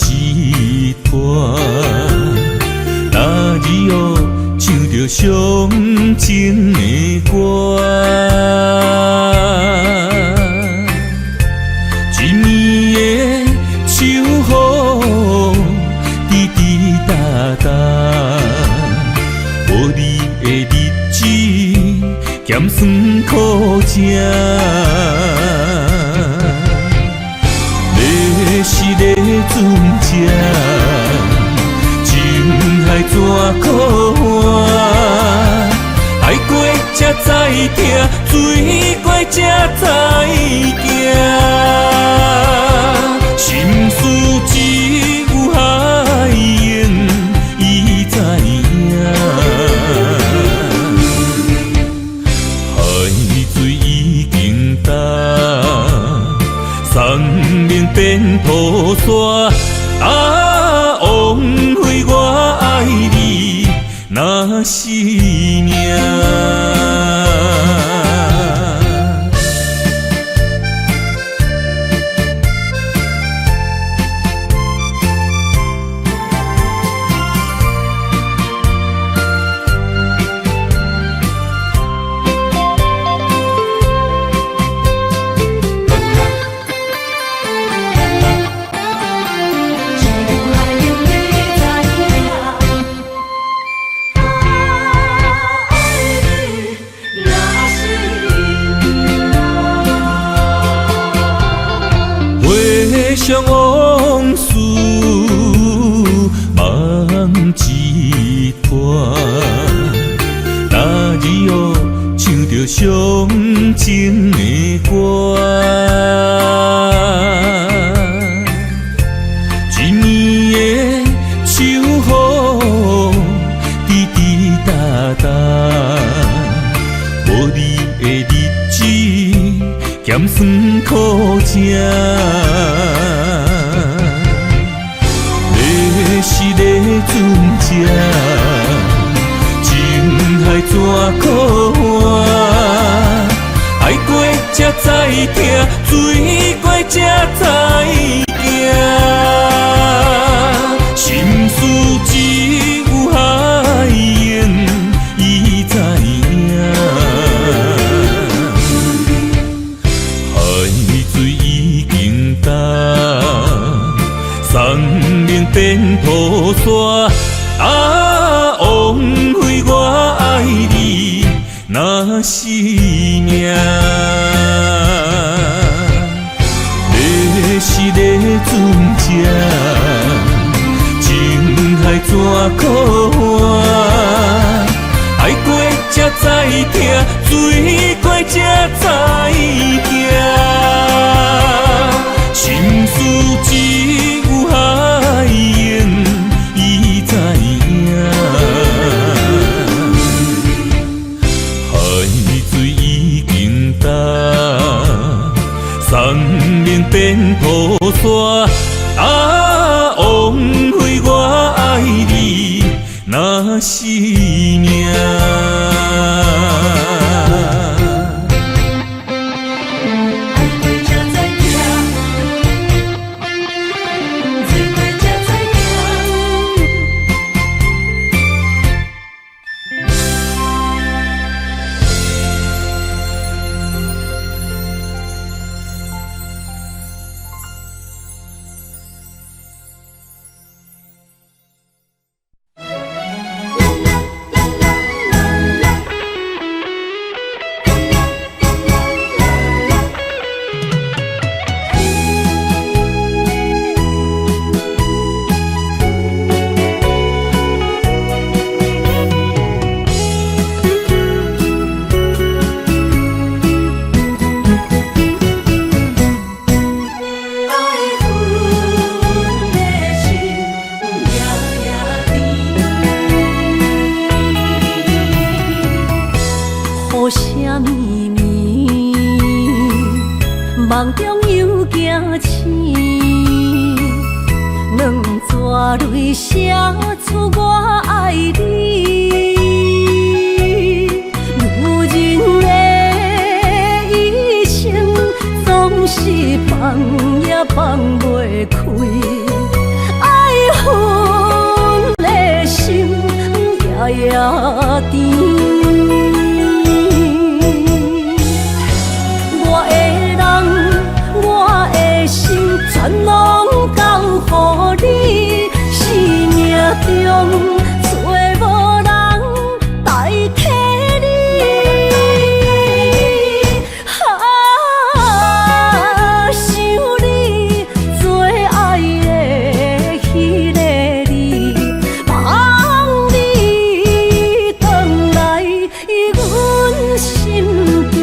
一段，那日后唱着伤情的歌。一年的秋雨，滴滴答答，无你的日子，咸酸苦涩。是个船只，情海怎可换？海过才知疼，水过才知惊。心事只有海涌，伊知影。海水已经干。生命变土沙，枉费我爱你那是命。想往事梦一段，那日后唱着伤情的歌。一年的秋雨，滴滴答答，无你的日子，咸酸苦涩。是个船只，情海怎可换？海过才知疼，水过才知惊。心事只有海涌，伊知影。海水已经干。生命变土沙，枉费我爱你那是命。你是个船只，情海怎可换？海过才知疼，水过才知惊。心事只有海涌，伊知影。海水已经干，生命变土沙，枉费我爱你那是命。梦中又惊醒，两撮泪写出我爱你。女人的一生总是放也放袂开。甜。我的人，我的心，全拢交予你，生命中找无人代替你。想你做爱的迄个你，望你回来阮身边。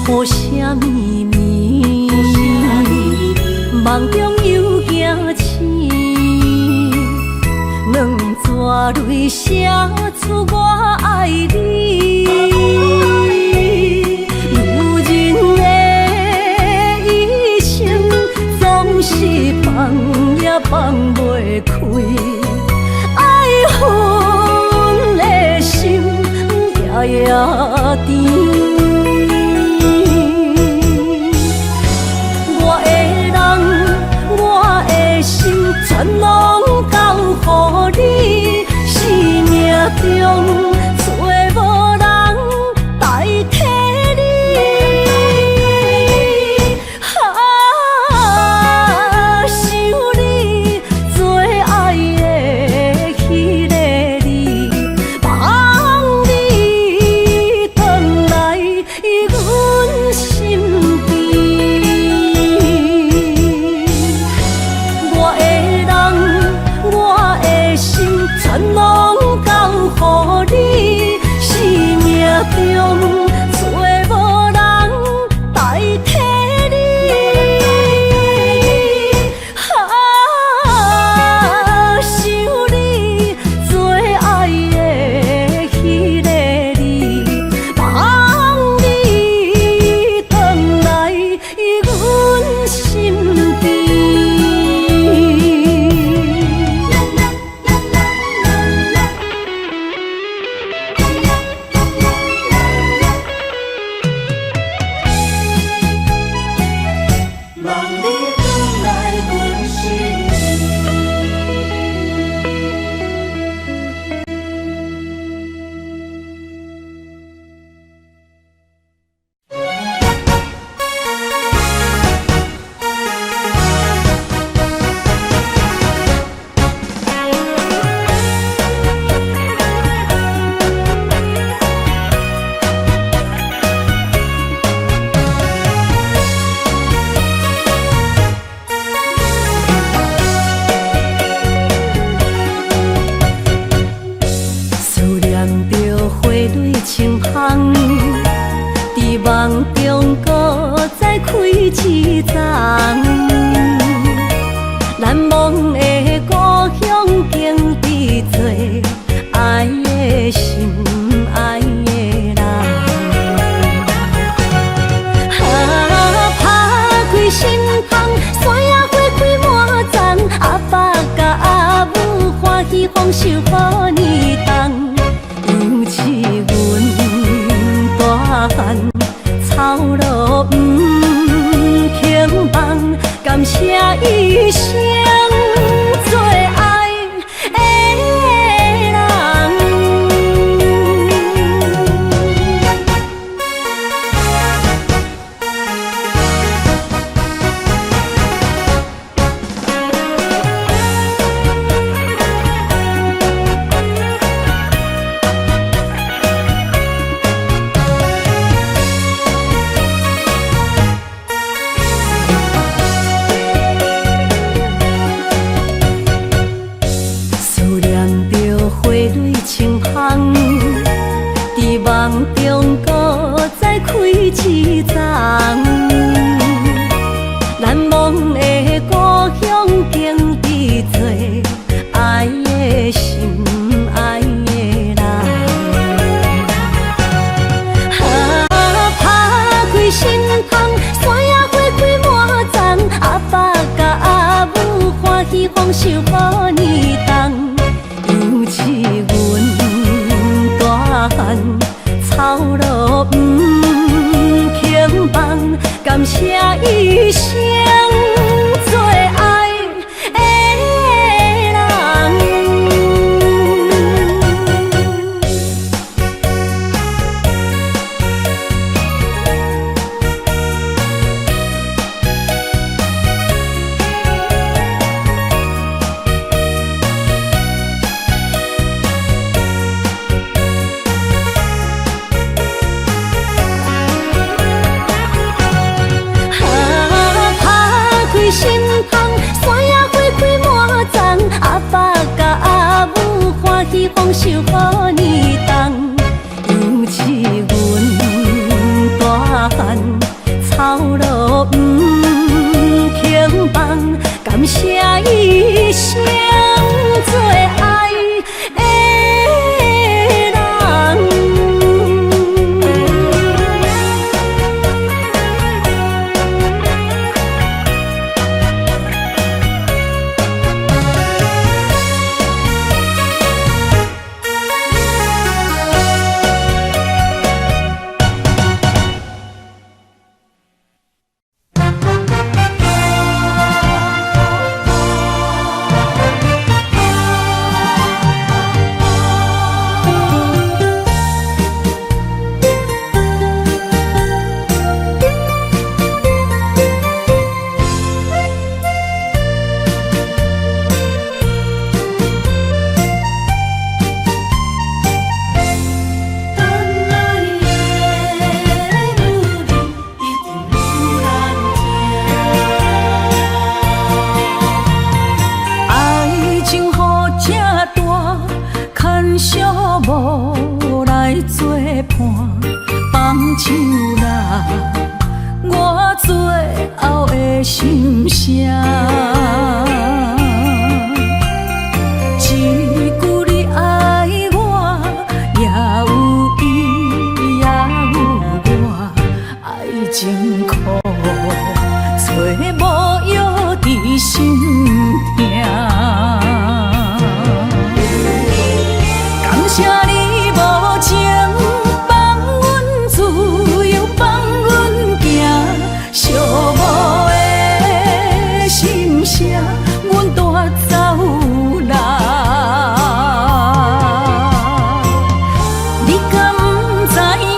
好啥咪咪，梦中又惊醒，两纸泪写出我爱你。女人的一生总是放也放袂开，爱恨的心夜夜甜。全拢交予你，生命中找无人代替你。想你做爱的迄个你，望你回来阮身边。我的心全拢交予你，生命中找无人代替你。想你做爱的迄个你，望你回来阮身边。梦中搁再开一丛，难忘的故乡经历做爱的心爱的人。打开心窗，山野花开满丛，阿爸甲阿母欢喜丰收好年冬，尤其阮大汉。草路不轻放，感谢一生做爱的人。梦中搁再开一丛，难忘的故乡经历做爱的心爱的人。感谢一生做爱的人。心芳，山野花开满丛，阿爸甲阿母欢喜丰收好年冬。尤是阮大汉操劳不轻放，感谢一生做爱的人。无来作伴，放手啦，我最后的心声。一句你爱我，也有伊，也有我，爱情苦，找无药伫心痛。感谢你无情放阮自由，放阮行，寂寞的心声，阮带走啦。你敢不知影，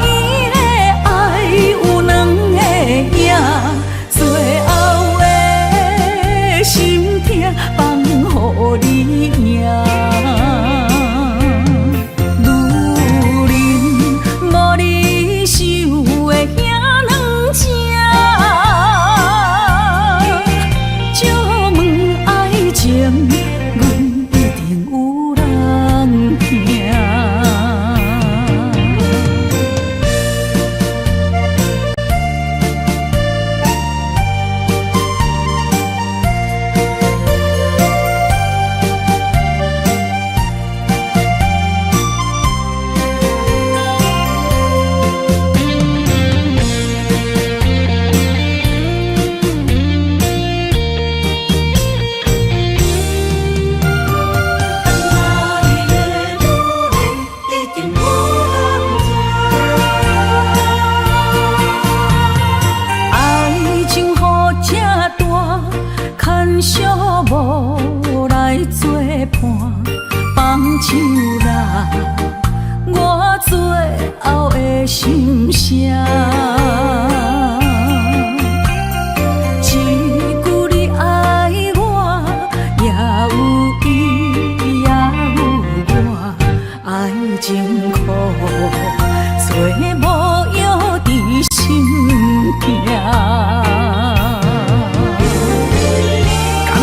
伊的爱有两个影，最后的心痛放予你赢。无来作伴，放手啦，我最后的心声。一句你爱我，也有伊，也有我，爱情苦，做无药伫心痛。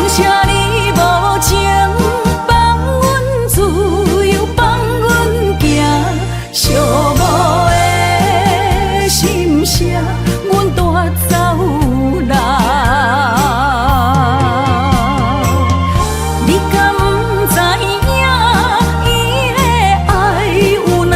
谢你无情放阮自由，放阮行，寂寞的心声，阮带走啦。你敢不知影，伊的爱有两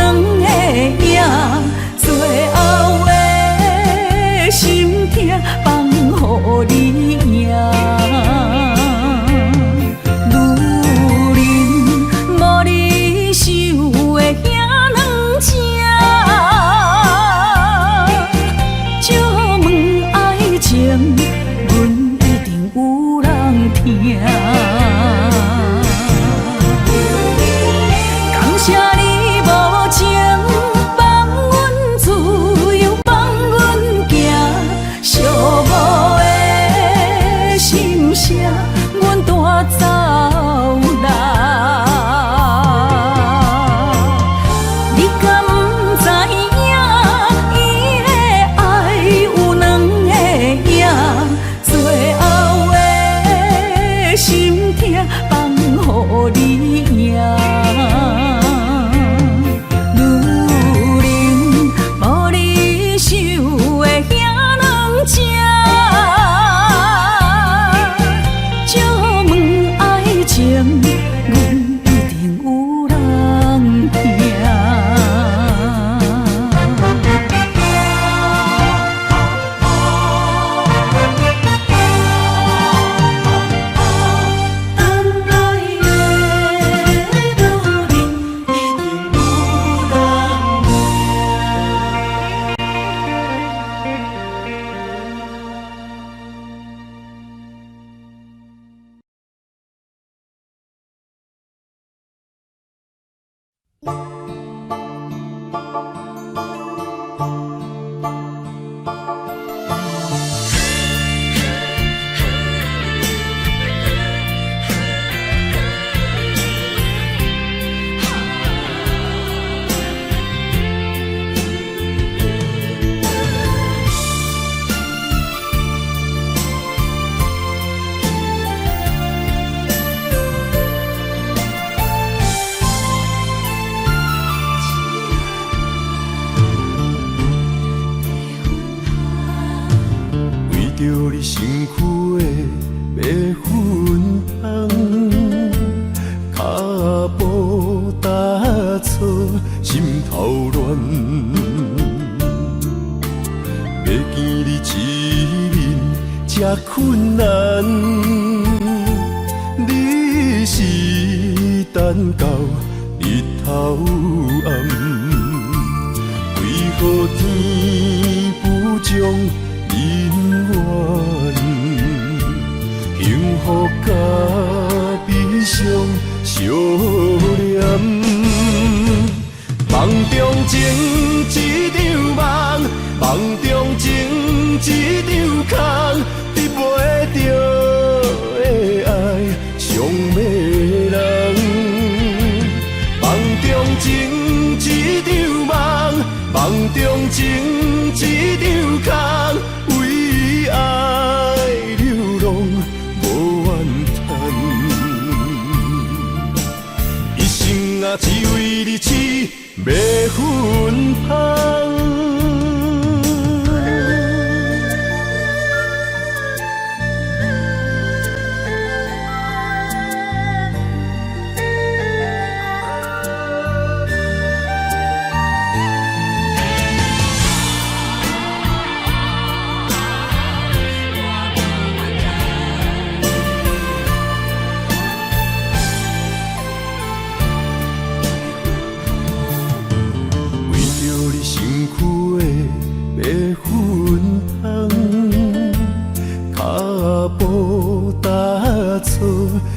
步踏错，心头乱。要见你一面，这困难。你是等到日头暗，为何天不将人怨？幸福甲悲伤相连，梦中情一场梦，梦中情一场空，得袂着的爱上迷人。梦中情一场梦，梦中情一场空，为爱流浪无怨叹。一生啊，只为你痴，要分芳。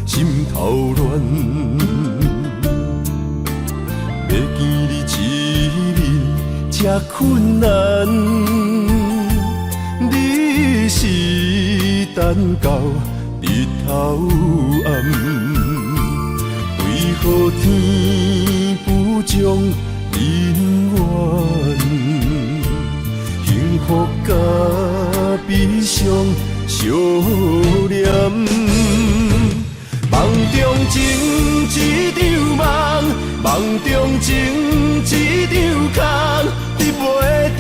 心头乱，要见你一面，这困难。你是等到日头暗，为何天不将人怨？幸福甲悲伤相连。梦中情一场梦，梦中情一场空，得袂着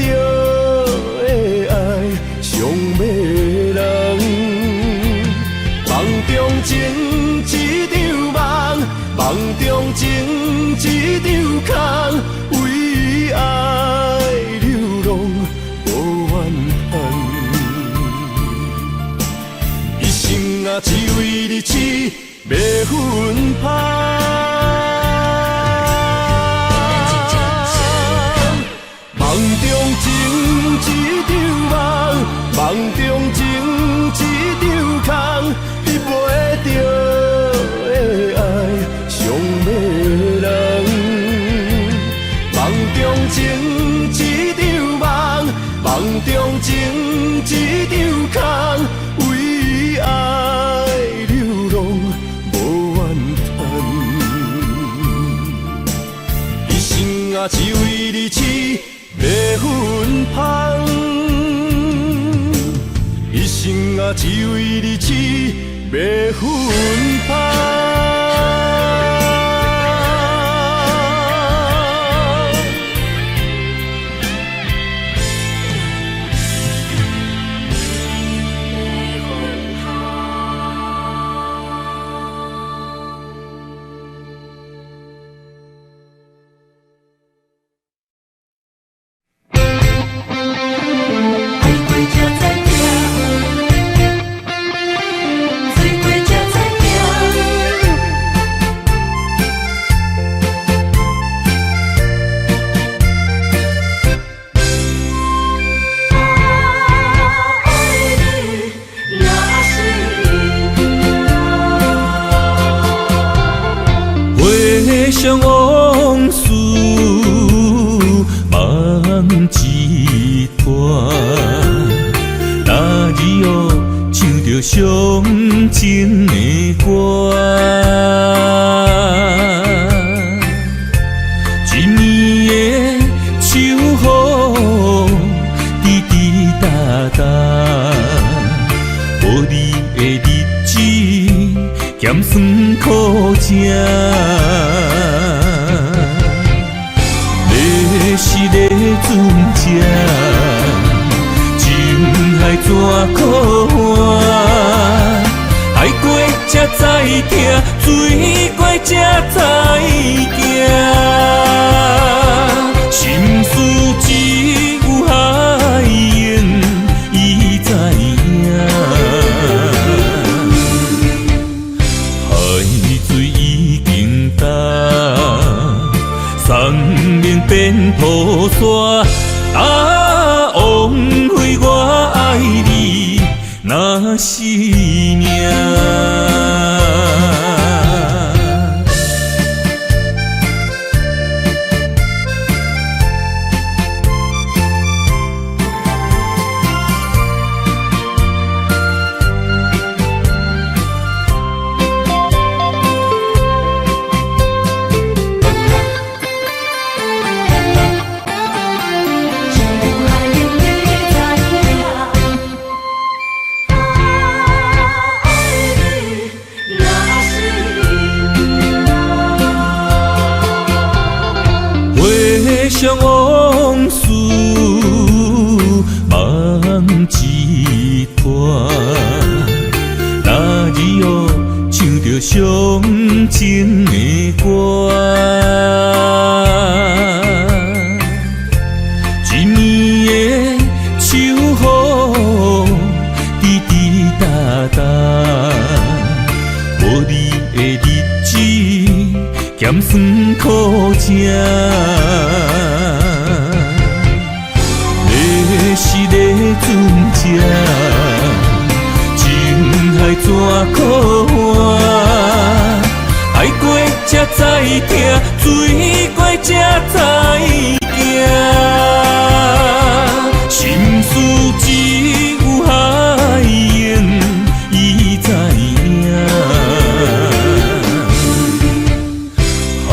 的爱上迷人。梦中情一场梦，梦中情一场空，为爱流浪无怨叹。一生啊，只为你痴。要分芳，梦中情一场梦，梦中情一场空，得袂着的爱上迷人。梦中情一场梦，梦中情一场空，为爱流浪。啊，只为你痴，要分芳。一生啊，只为你痴，要分芳。想往事梦一段，那日哦唱着伤情的歌，一年的秋雨滴滴答答，无你的日子咸酸苦涩。是咧船只，情海怎可换？爱过一才知疼，水过才知行。心事只有海燕伊知影，海水已经干，山明变土沙。枉费我爱你那是命。想往事梦一段，那日后唱着伤情的歌，一年的秋雨滴滴答答，无你的日子咸酸苦涩。是个船只，情海怎可换？爱过才知疼，水过才知行。心事只有海燕伊知影，海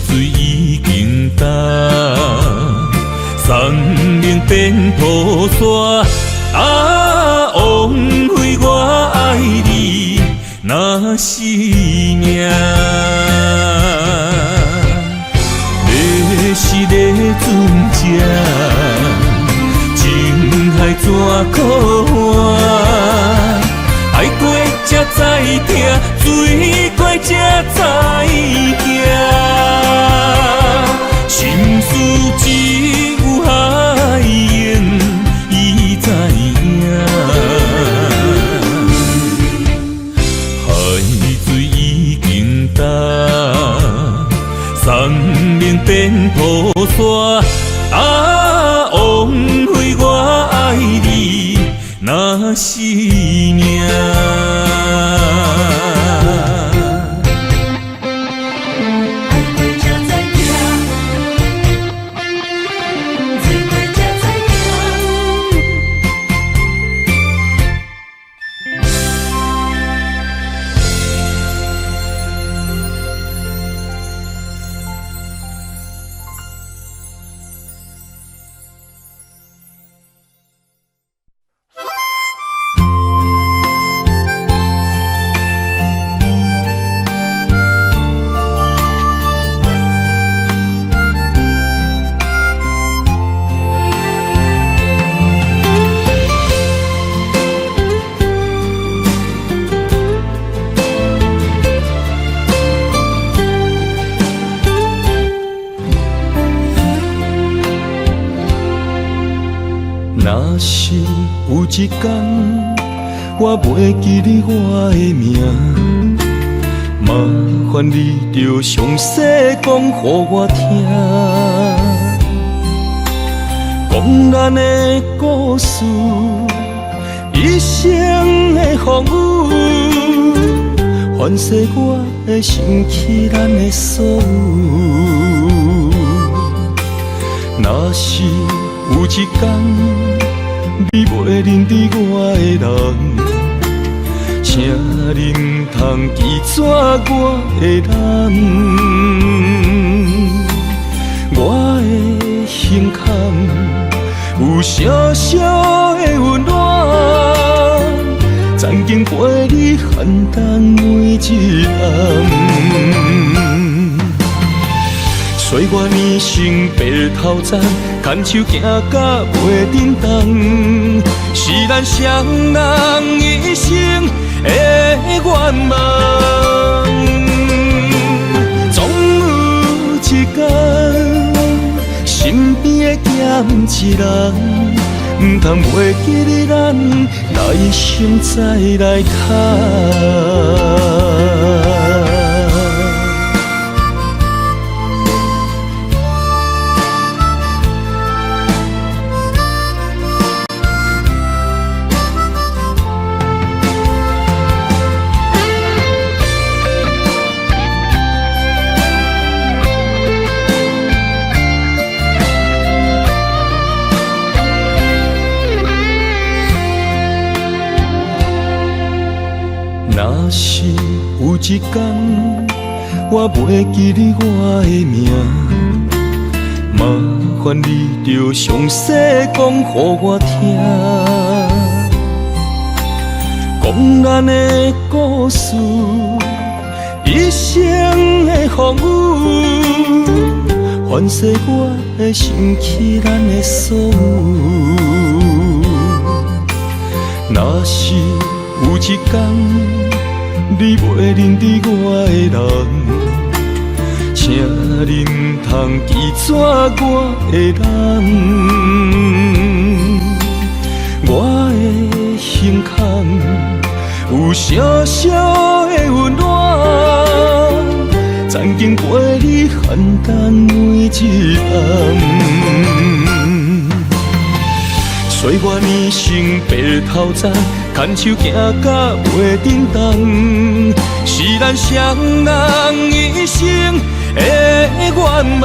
水已经干。山明变土沙，枉费我爱你那是命。要是个船只，情海怎可换？爱过才知疼，水过才知行。心事只有海燕伊知影，海水已经干，山明变土沙。枉费我爱你那是命。若是有一天我袂记你我的名，麻烦你着详细讲予我听，讲咱的故事，一生的风雨，反噬我会想起咱的所有。若是有一天你袂认得我的人，请你唔通记住我的难。我的胸坎有小小的温暖，曾经陪你寒冬每一暗。岁月年成白头鬃，牵手行到袂振动，是咱双人一生的愿望。总有一天，身边的咸一人，唔通袂记得咱来生再来谈。若是有一天我袂记得我的名，麻烦你着详细讲予我听，讲咱的故事，一生的风雨，反噬我的想起咱的所有。若是有一天，你袂认得我的人，请你唔通记住我的人。我的胸腔有小小的温暖，曾经陪你寒冬每一暗。岁月年成白头鬃，牵手行到袂振动，是咱双人一生的愿望。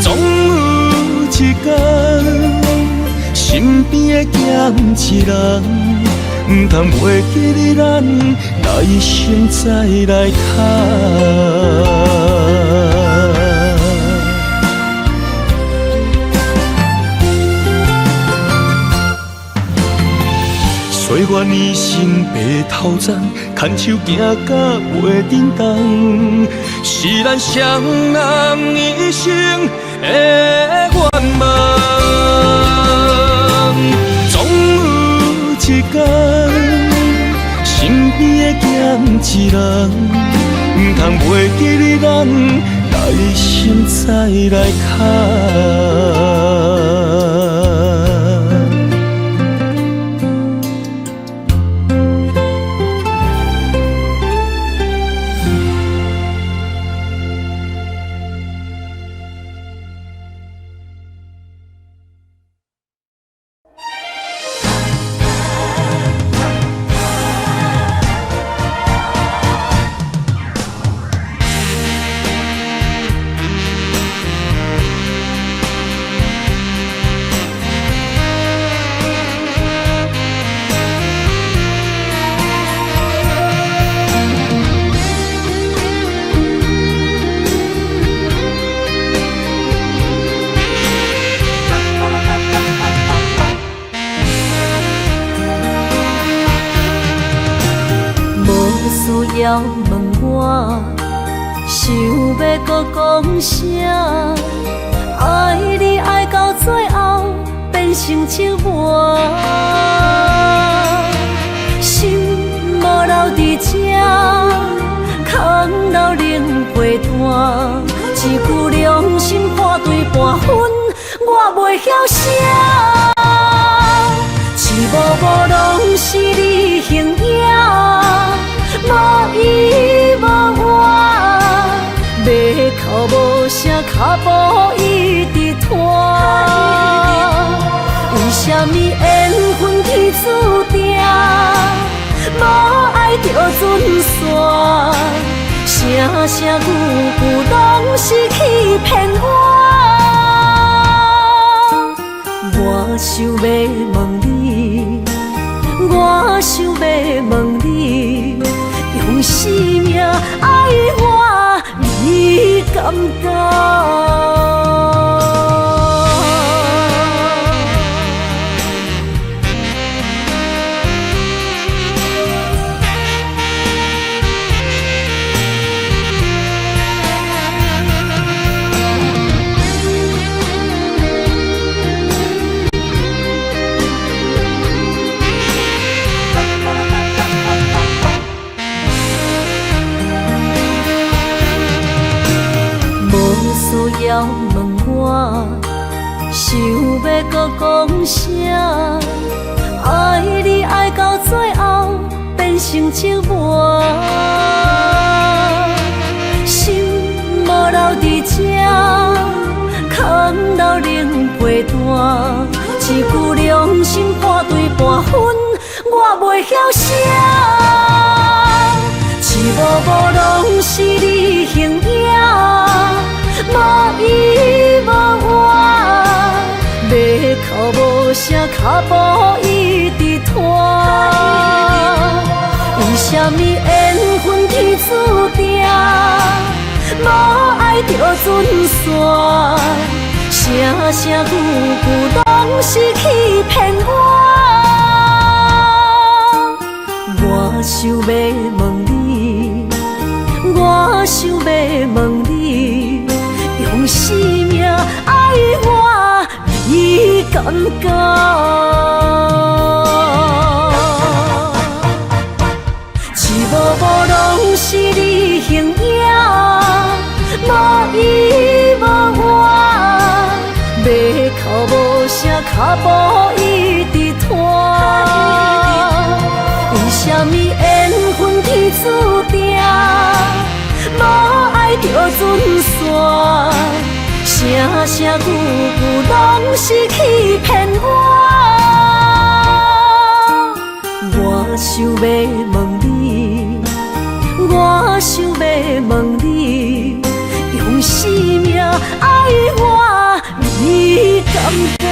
总有一天，身边的咸一人，唔通袂记得咱来生再来谈。岁月年成白头鬃，牵手行到袂振动，是咱双人一生的愿望。总有一天，身边的咸一人，唔通袂记得咱来生再来谈。要问我，想要搁讲啥？爱你爱到最后变成寂寞，心无留伫这，空留冷陪伴。一句良心半对半分，我袂晓写。一幕幕拢是你形影。无依无我，要哭无声，脚步一直拖。为什么缘分天注定，无爱就准线？声声句句拢是欺骗我。我想要问你，我想要问你。用生命爱我，你敢当？需要问我，想要搁讲啥？爱你爱到最后变成寂寞，心无留伫这，空留冷陪伴。一句良心半对半分，我袂晓写。一幕幕拢是你形影，无依无我，要哭无声，脚步一直拖。为什么缘分天注定，无爱就准线？声声句句拢是欺骗我。我想要问你，我想要问你，用生命爱我，你敢讲？一幕幕拢是你形影，无依无我。要哭无声，脚步一直拖。为什么缘分天注定，无爱就准线？声声句句拢是欺骗我。我想要问你，我想要问你，用生命爱我。你敢讲？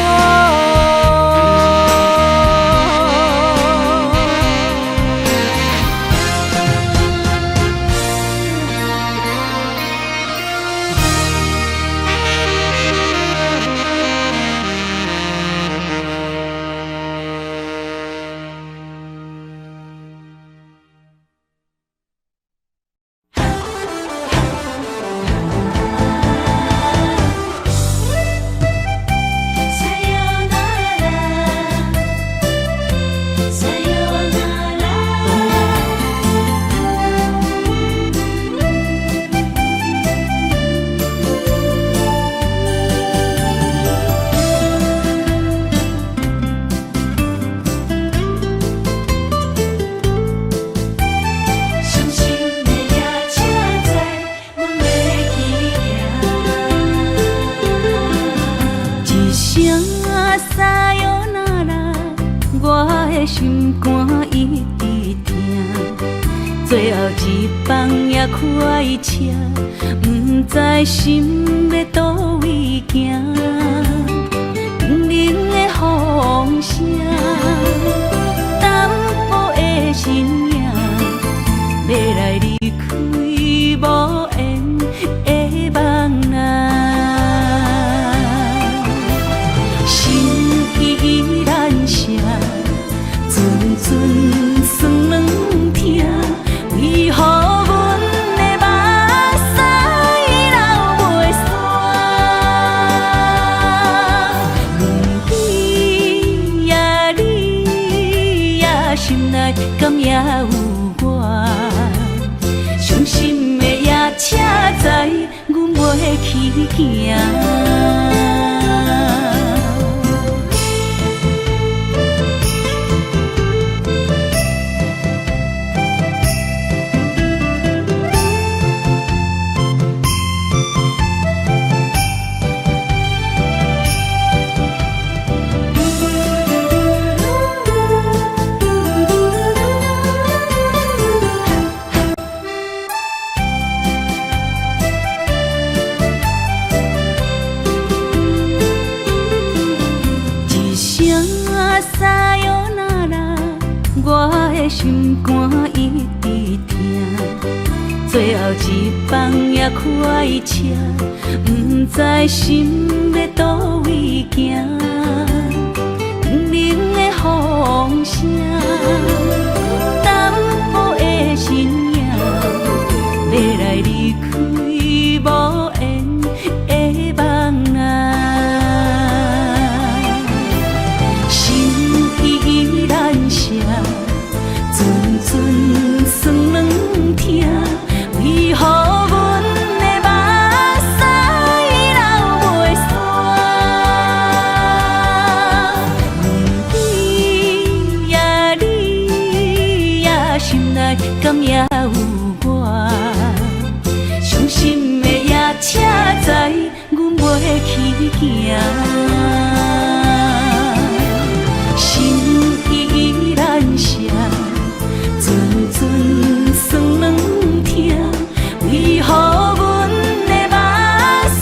心肝一直疼，最后一放也开车，不知心要倒位行。冷冷的风声，淡薄的身影，要来离开无缘的梦啊，心依然舍。阵阵酸软疼，为何阮的目屎流袂煞？问你呀，你呀，心内敢也有我？伤心的夜车载，阮袂去行。心肝一直疼，最后一放也开车，不知心要倒位行。冷冷的风声，淡薄的身影，要来离开无缘的梦啊，心依然舍。阵阵酸软疼，为何阮的目屎行，心依然舍，阵阵酸软痛，为何阮的目屎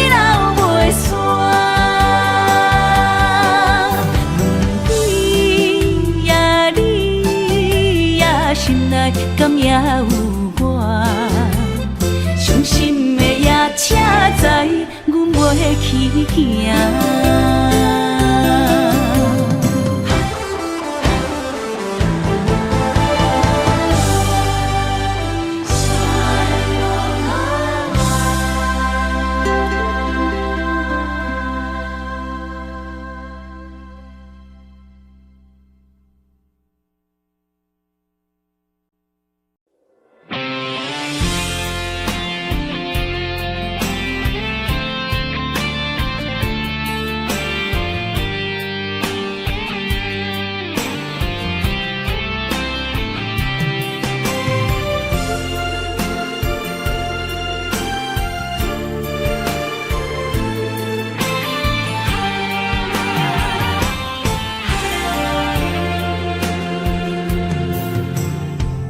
流袂煞？问你呀，你呀，心内敢也有我？伤心的也车载，阮袂去行。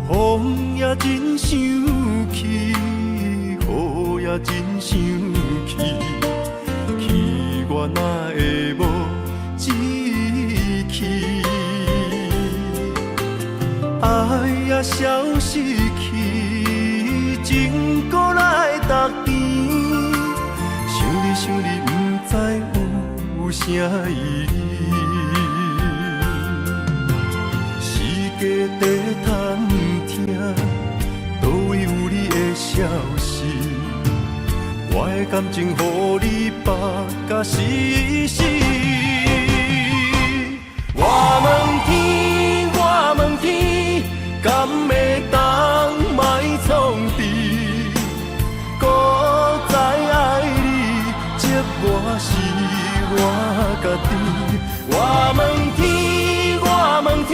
风也真生气，雨也真生气，气我哪会无志气？爱也消失去，情搁来逐甜。想你想你，不知有啥意义。世界在探听，倒位有你的消息？我的感情，予你绑甲死死。我问天，我问天，敢会当莫创治？搁再爱你，这我是我家己。我问天，我问天，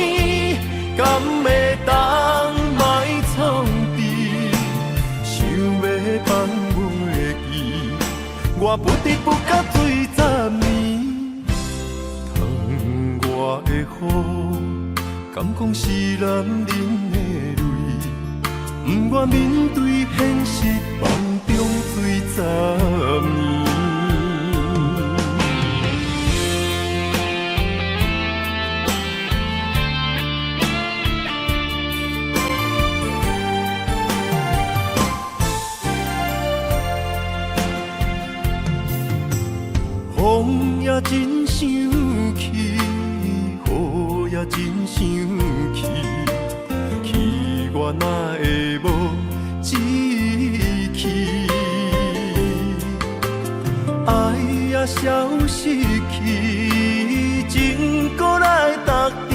敢会当莫创治？想要放袂记，我不得不甲水十年。窗外的雨，敢讲是男人的泪？不愿面对现实，梦中水十年。风也真生气，雨也真生气，气我哪会无志气？爱也消失去，情搁来逐甜。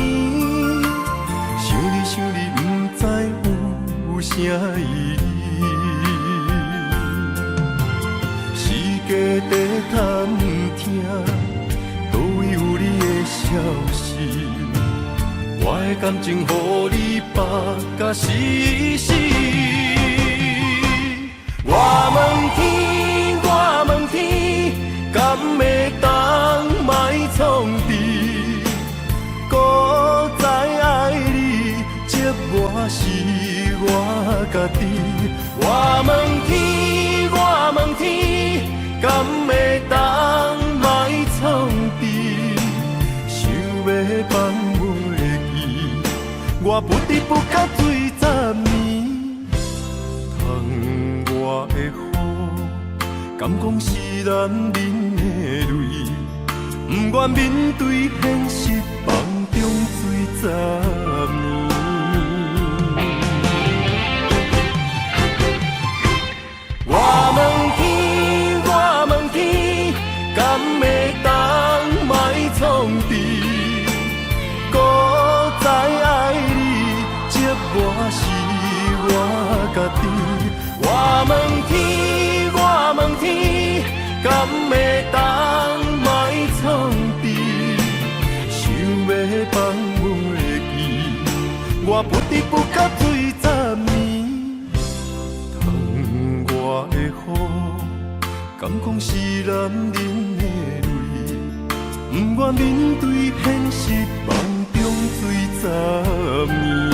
想你想你，不知有啥意义？世界在探听，倒位有你的消息？我的感情，予你绑甲死死。我问天，我问天，敢会当莫创治？搁再爱你，这我是我家己。我问天，我问天，敢会当莫创治？想要放袂记，我不得不甲水十年。窗外的雨，敢讲是男人的泪？不愿面对现实，梦中水十年。我问天，我问天，敢会当莫创治？搁再爱你，这我是我家己。我问天，我问天，敢会当莫创治？想要放袂记，我不得不甲水十年。窗外的雨，敢讲是男人的泪，不愿面对现实，梦中醉十年。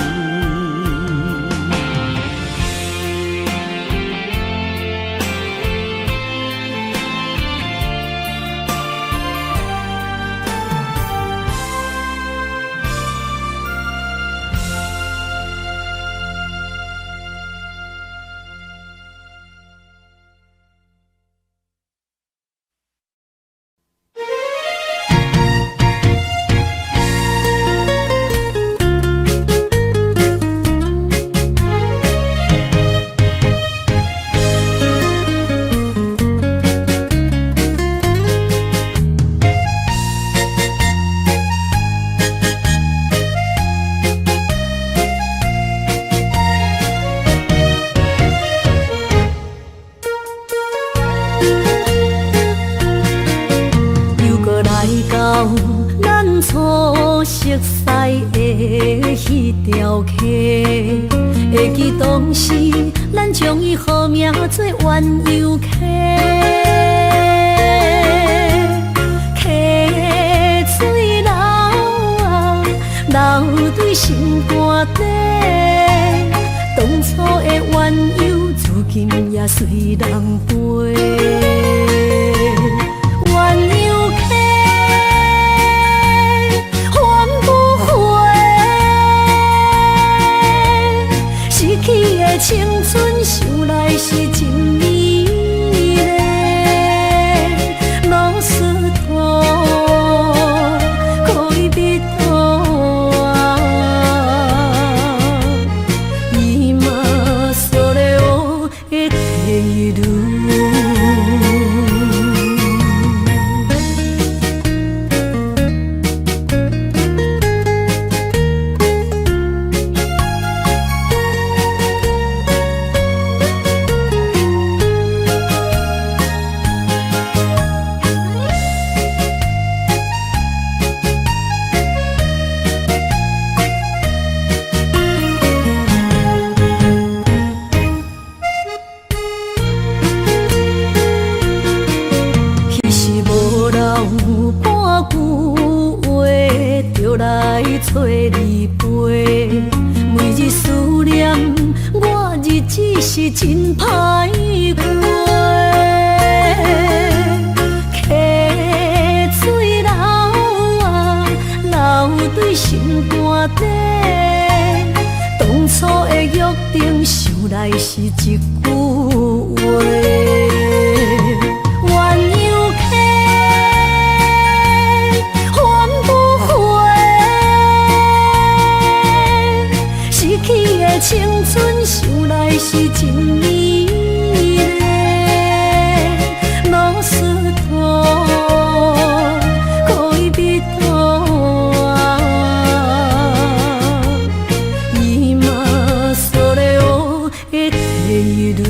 会记当时，咱将伊号名做鸳鸯溪，溪水流啊，流对心肝底。当初的鸳鸯，如今也随人飞。鸳鸯溪。青春想来是真美丽，老师徒可以别途啊，伊嘛所了的地路。找你陪，每日思念，我日子是真歹过。溪水流啊，流对心肝底。当初的约定，想来是一句话。青春想来是真美丽，老师徒可以别途啊，伊嘛所了的地路。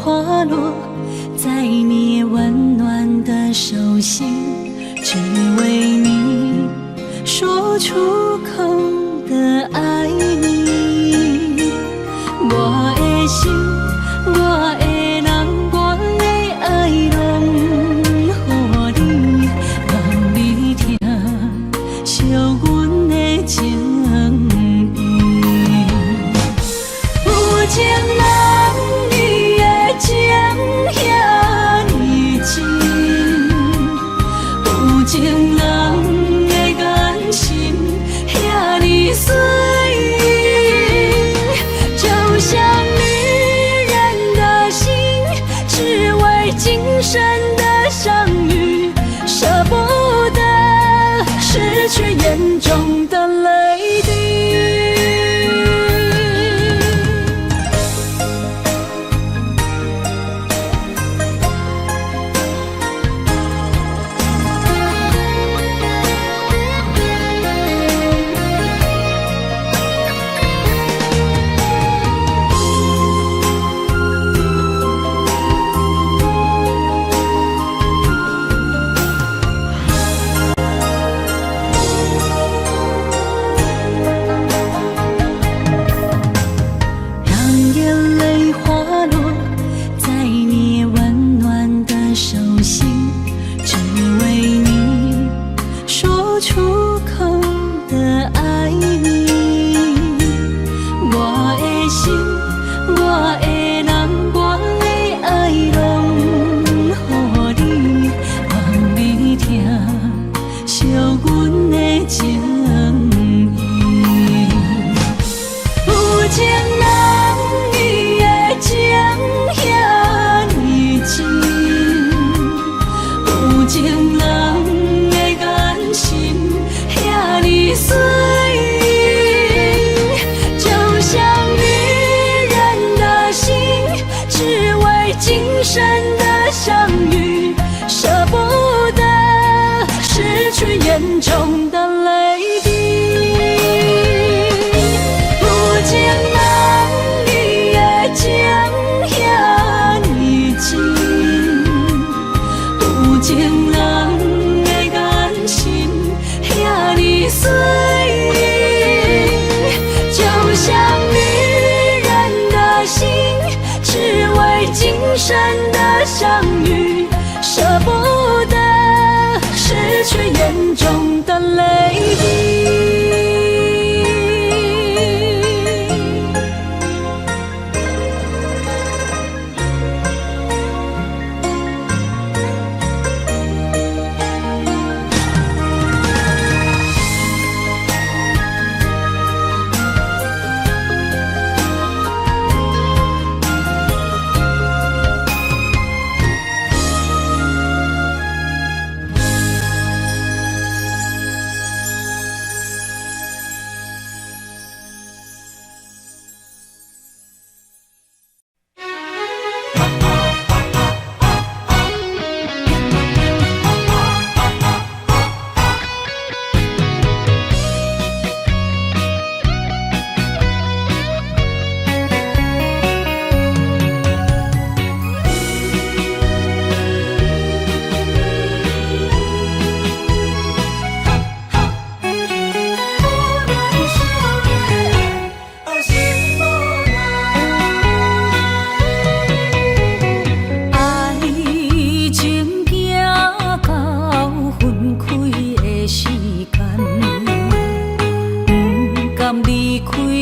花落在你温暖的手心，只为你说出口的爱你。我的心，我的人，我的爱拢予你，望你听惜阮的情意。有情人你的情遐尼真，有情人的眼神遐尼水。今生的相遇，舍不得失去眼中的泪滴。今生的相遇，舍不得失去眼中的泪滴。有情人你的情遐尼真，有情人的眼神遐尼水，就像女人的心，只为今生的相遇，舍不得失去眼中的泪滴。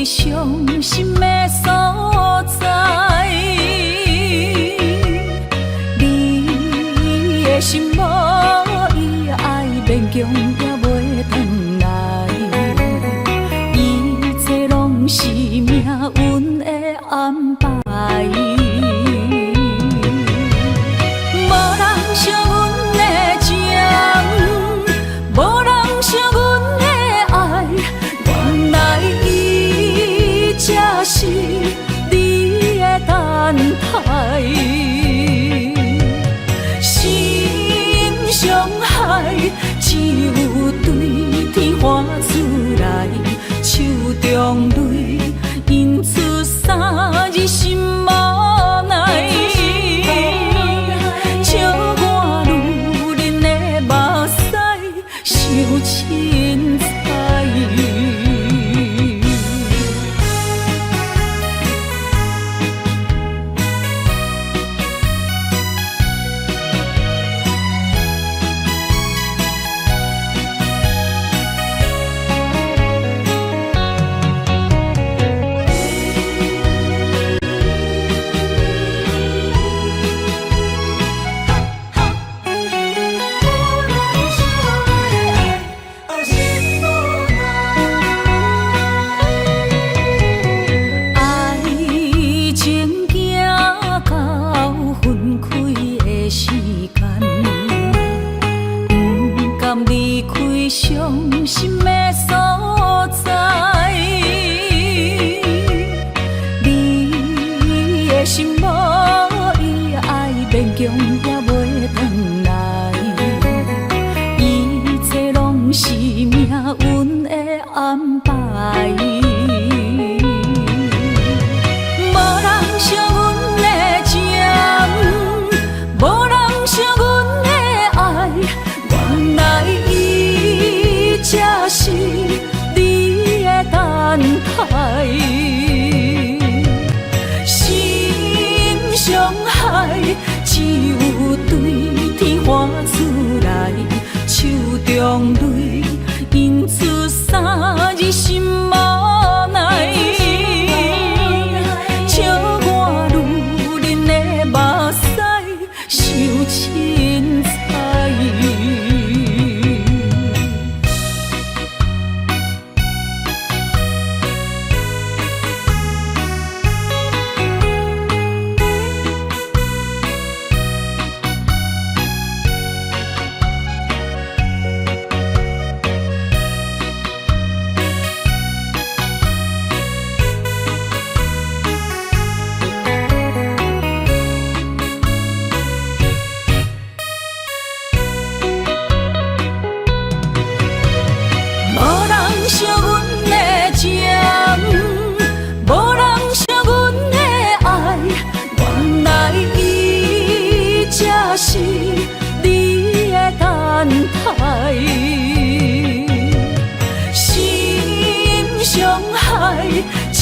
伤心的所在，你的心无伊爱勉强也袂转来，一切拢是命运的安排。无人像阮的情，无人像阮的爱，原来才是你的等待，心伤害只有对天喊出来，手中泪印出三字心魔。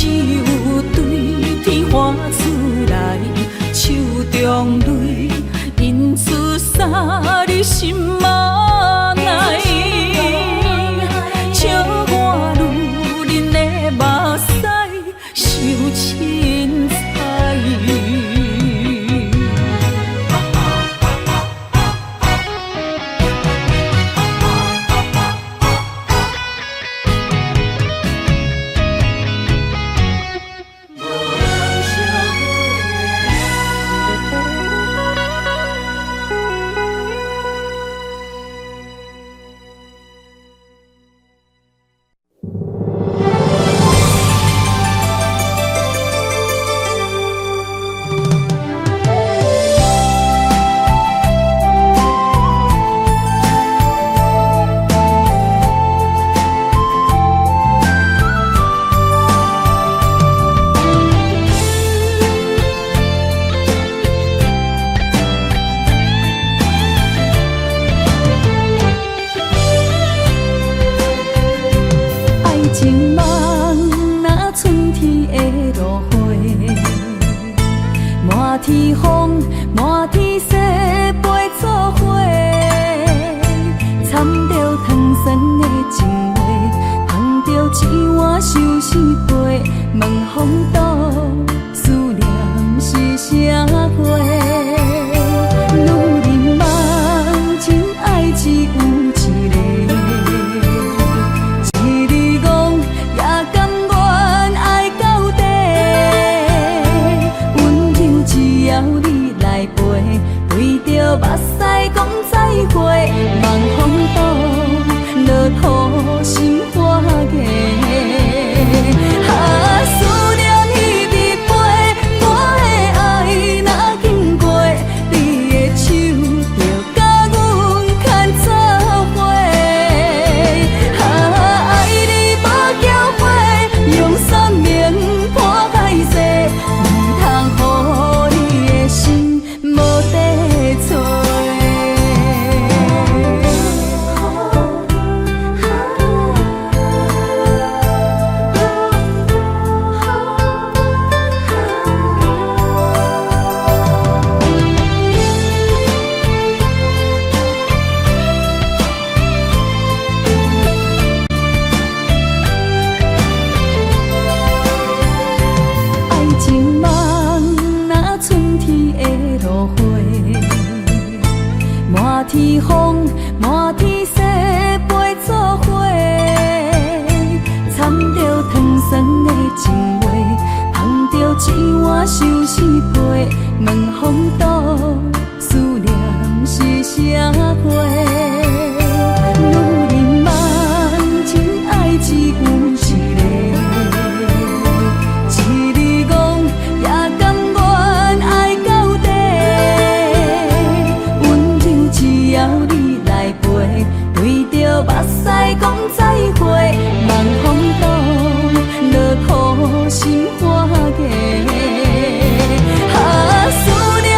只有对天花出来，手中泪印出洒你心嘛奈，笑我女人的目屎受凊彩。情梦若春天的落花，满天风，满天雪，陪作伙，掺着糖酸的情话，捧着一碗相思杯，问风度思念是啥货？女人梦，真爱只有一个。目屎讲再会，望风度落雨心花嫁。思念彼日飞，我的爱若经过，你的手就甲阮牵做伙。爱你无骄傲，用生命破海誓，唔通予你的心无地找。满天风，满天雪，陪作伙，掺着糖酸的情话，捧着一碗相思杯，问风度思念是啥货？女人梦，真爱只有一个，一日讲也甘愿爱到底。只要你来陪，对着目屎讲再会，望风度落雨心花嫁。思念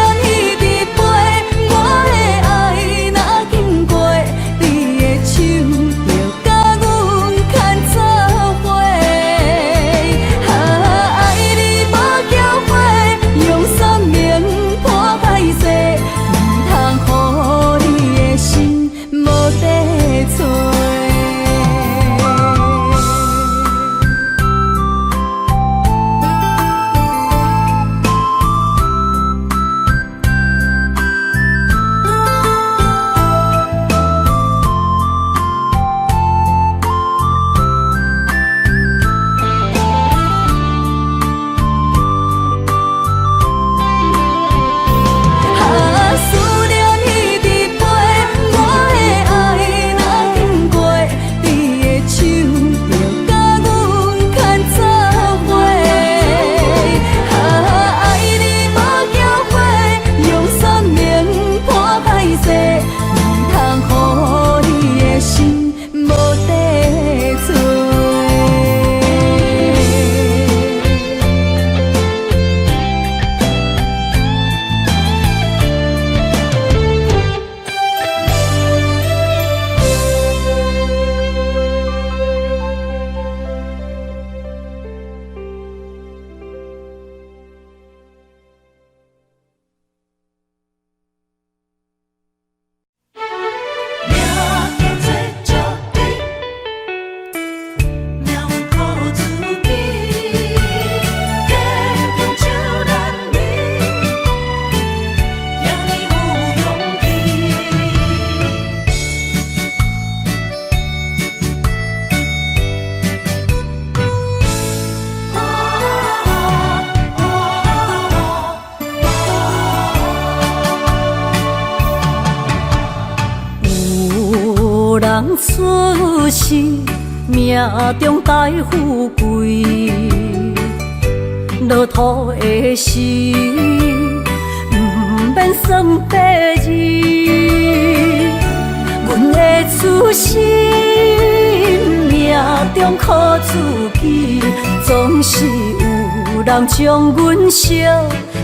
出世，命中带富贵，落土的时，不免算白字。阮的出世，命中靠自己，总是有人将阮惜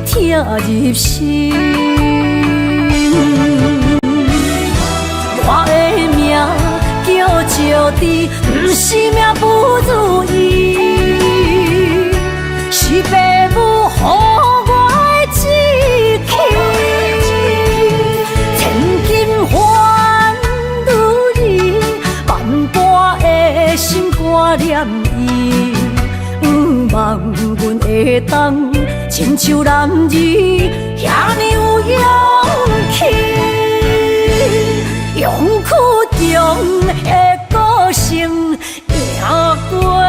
疼入心。我的命叫石滴，不是命不如意，是父母予我的志气。千金换如意，万般的心肝念伊，不望阮会当亲像男儿遐尼有勇气。勇苦中的个性，赢过泪。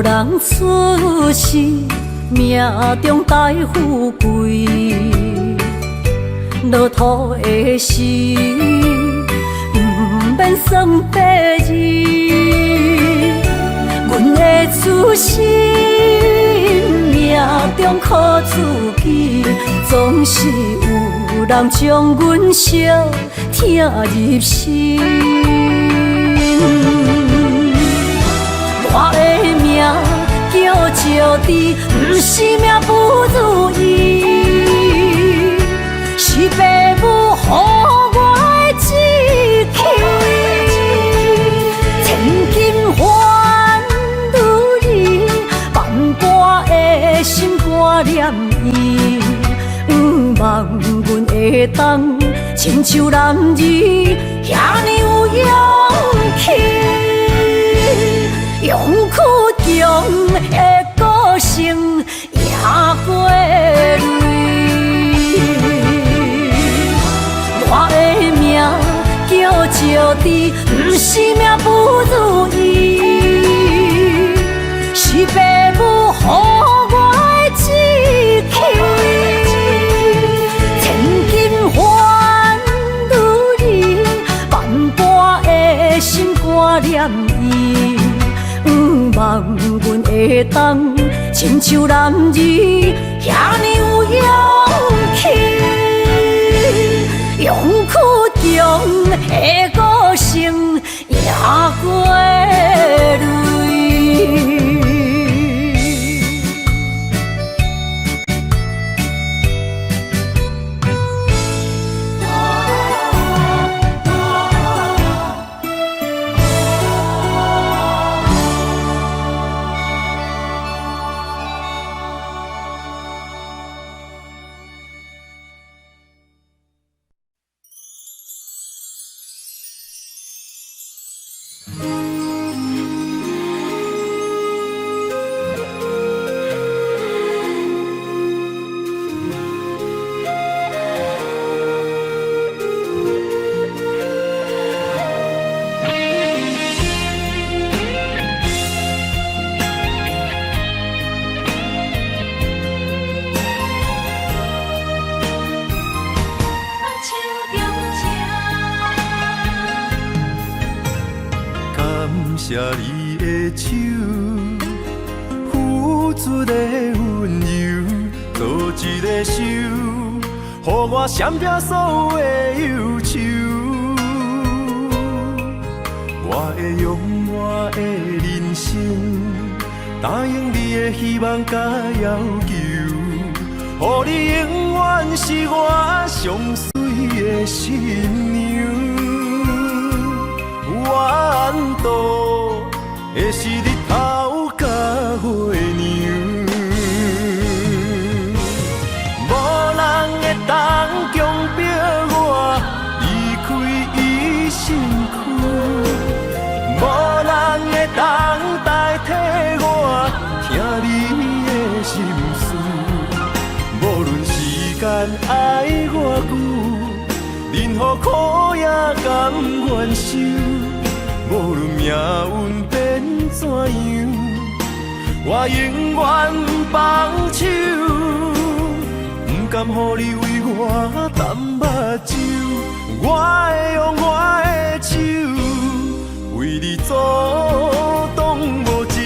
人出世，命中带富贵，落土的时，不免算白字。阮的出世，命中靠自己，总是有人将阮惜疼入心。我的命叫石滴，不是命不如意，是父母予我的志气。千金换如意，万般的心肝念伊，不望阮会当亲像男儿遐尼有勇气。勇苦中的个性，赢过泪。我的命叫石滴，不是命不如意，是父母予我的志气。千金换如意，万般的心肝念伊。不望阮会当亲像男儿遐尼有勇气，勇苦中的个性，赢过泪。谢你的手，付出的温柔，做一个手，予我闪避所有的忧愁。我会用我的人生，答应你的希望甲要求，予你永远是我上水的新娘。缘途会是日头甲月亮，无人会当强迫我爱我久，任何苦也甘愿受。无论命运变怎样，我永远放手，不甘予你为我淡目睭。我会用我的手，为你阻挡无情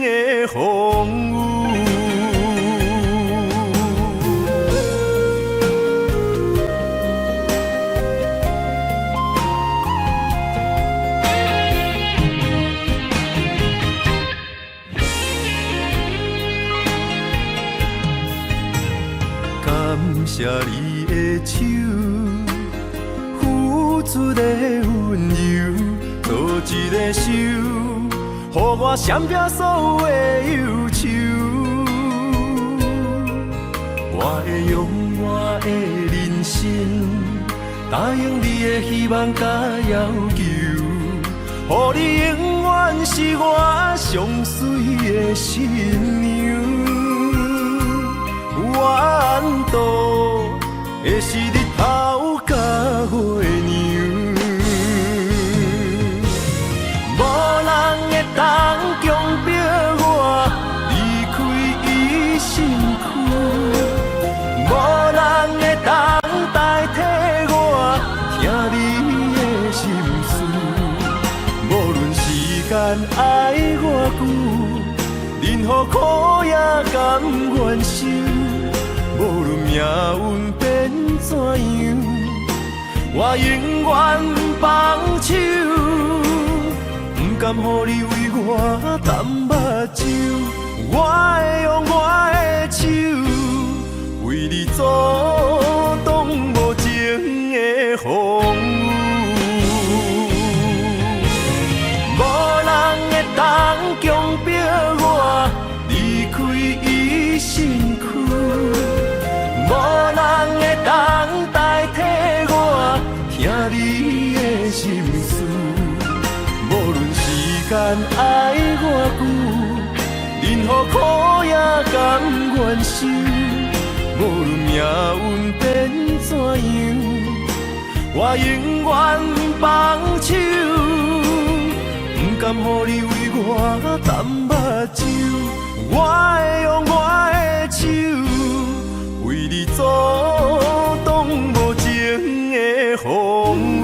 的风雨。感谢你的手，付出的温柔，做一个手，予我闪避所有的忧愁。我会用我的人生，答应你的希望甲要求，予你永远是我上水的新娘。缘途会是日头甲月亮，无人会当强迫我离开伊身躯，无人会当代替我听你的心事。无论时间爱我久，任何苦也甘愿受。无论命运变怎样，我永远放手，不甘予你为我淡目睭。我会用我的手，为你阻挡无情的风雨。无人会当强迫我离开伊身躯。无人会当代替我听你的心事，无论时间爱我久，任何苦也甘愿受。无论命运变怎样，我永远放手，不甘予你为我淡目睭。我会用我的手，为你阻挡无情的风雨。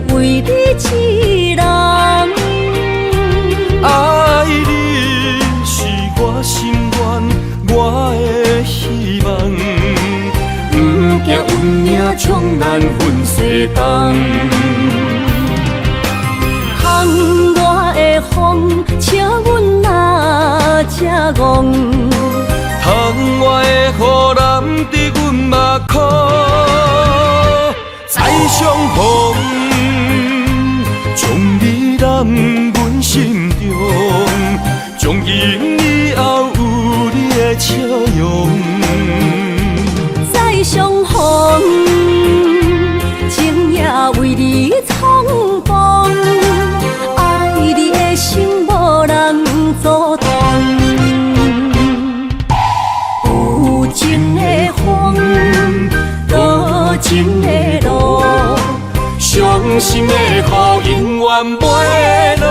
为你痴人，爱你是我心愿，我的希望，不惊运命冲咱分世东。窗外的风，请阮哪只戆？窗外的雨淋伫阮目眶，再相逢。将你揽阮心中，从今以后有你的笑容。再相逢，情也为你冲动，爱你的心无人阻挡。有情的风，多情的路。伤心的雨永远袂落。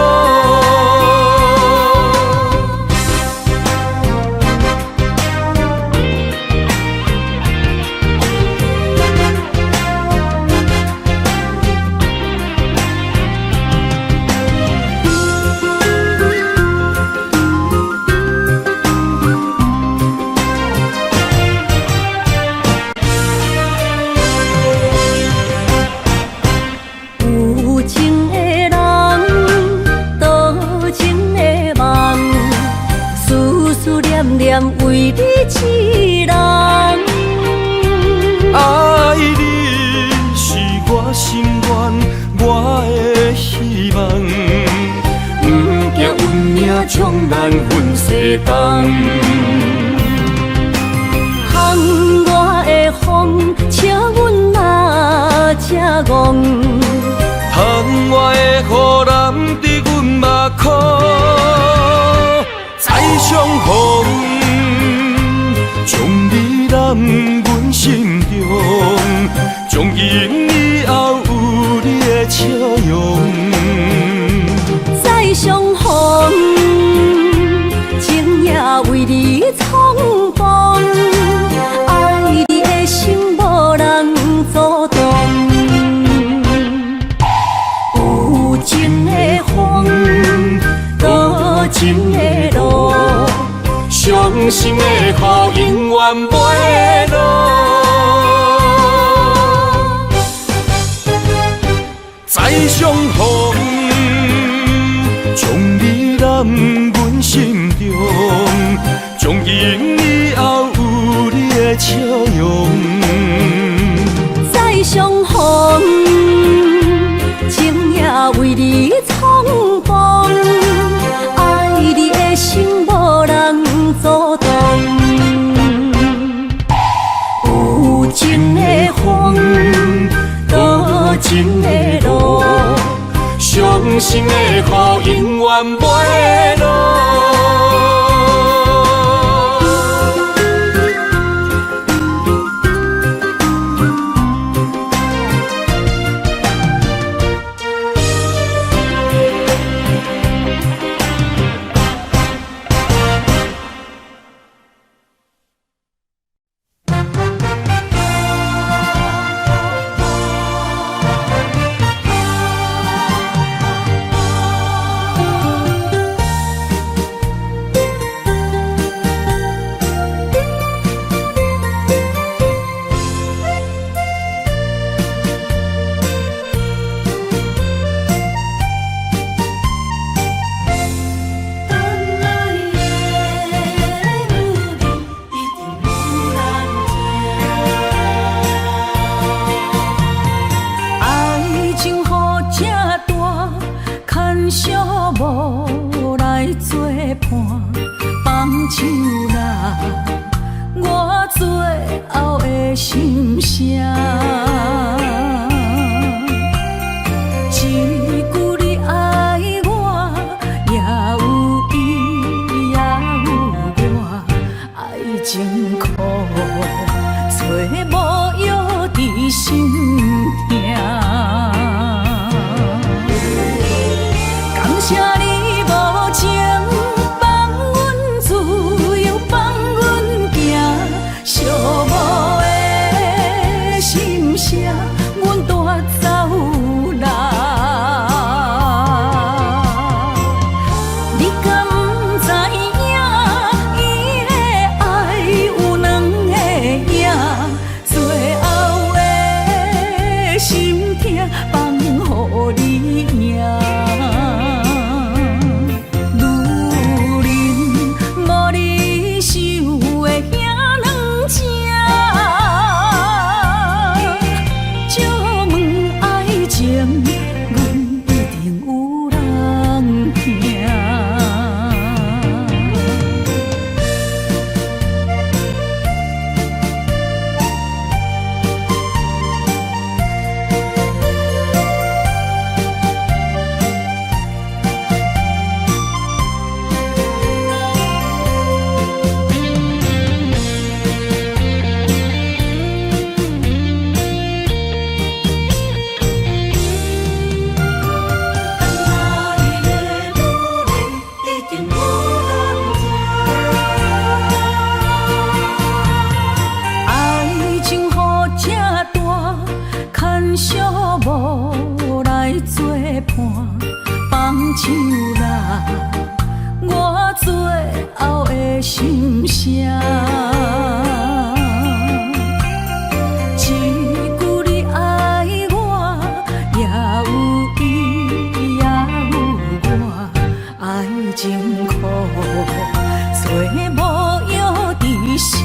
一人。爱你是我心愿，我的希望，不惊运命将咱分西东。风外的风，笑阮哪这戆。窗外的雨淋伫阮目眶，再相逢，将你揽阮心中，从今以后有你的笑容。再相逢，情也为你冲动，爱你的心无人阻挡。有情的风，多情的路，伤心的雨永远袂落。再相逢，将你揽阮心中，从今以后有你的笑容。再相逢，情也为你冲动，爱你的心无人阻挡。有情的风，多情的路，伤心的雨永远袂落。情苦，找无药伫心。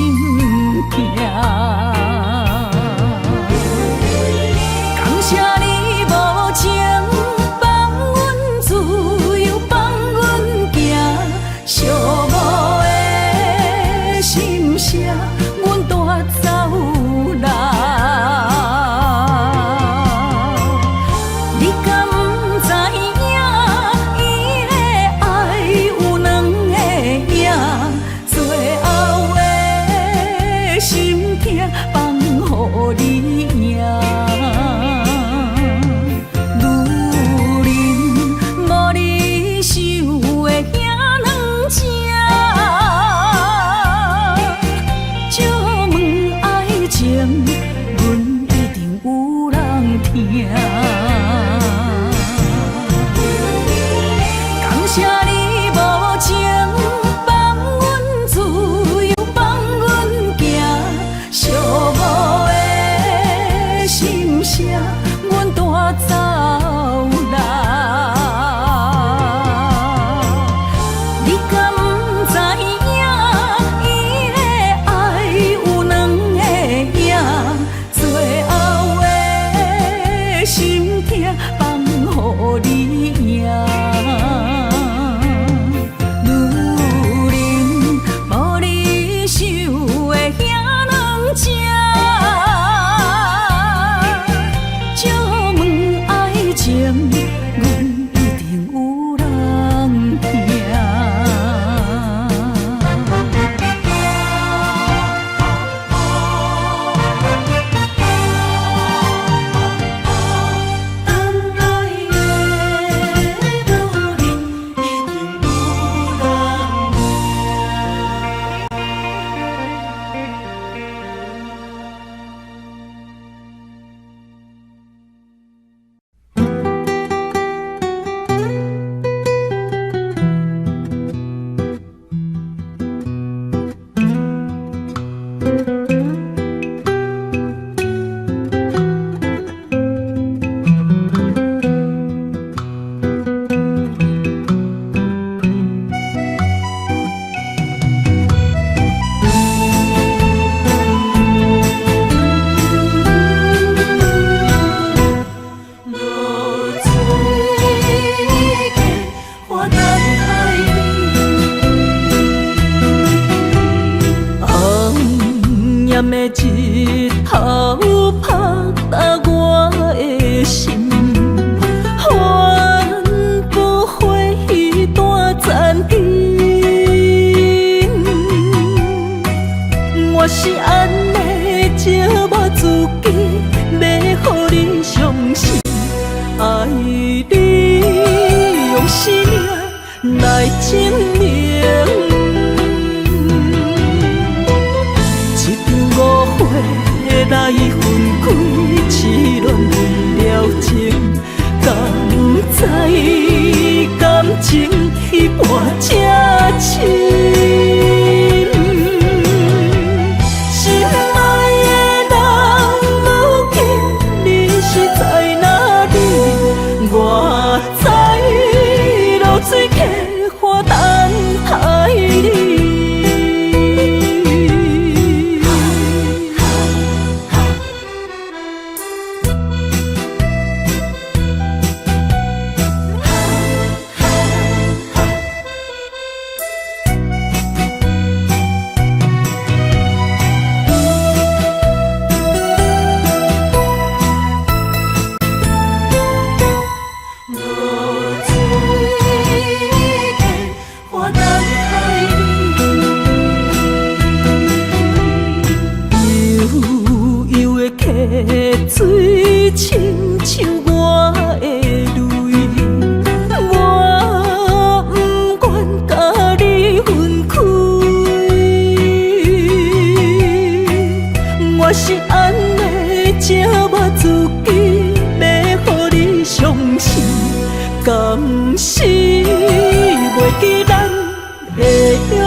日头拍打我的心，帆不回一段残片。我是安尼寂寞自己，要予你相信，爱你用生命来证明。来分开，痴恋为了情，敢知感情一半才深。心爱的人，如今你是在哪里？我在落水溪花等待你。水亲像我的泪，我不愿甲你分开。我是安尼寂寞自己，要予你相信，敢是袂记咱的约定。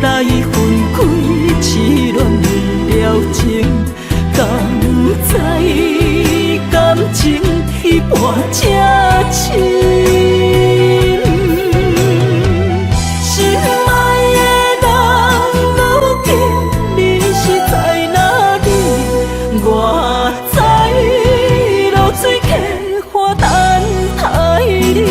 来分开，痴恋为了情，敢知感情一半才深。心爱的人，如今你是在哪里？我在落水溪花等待你。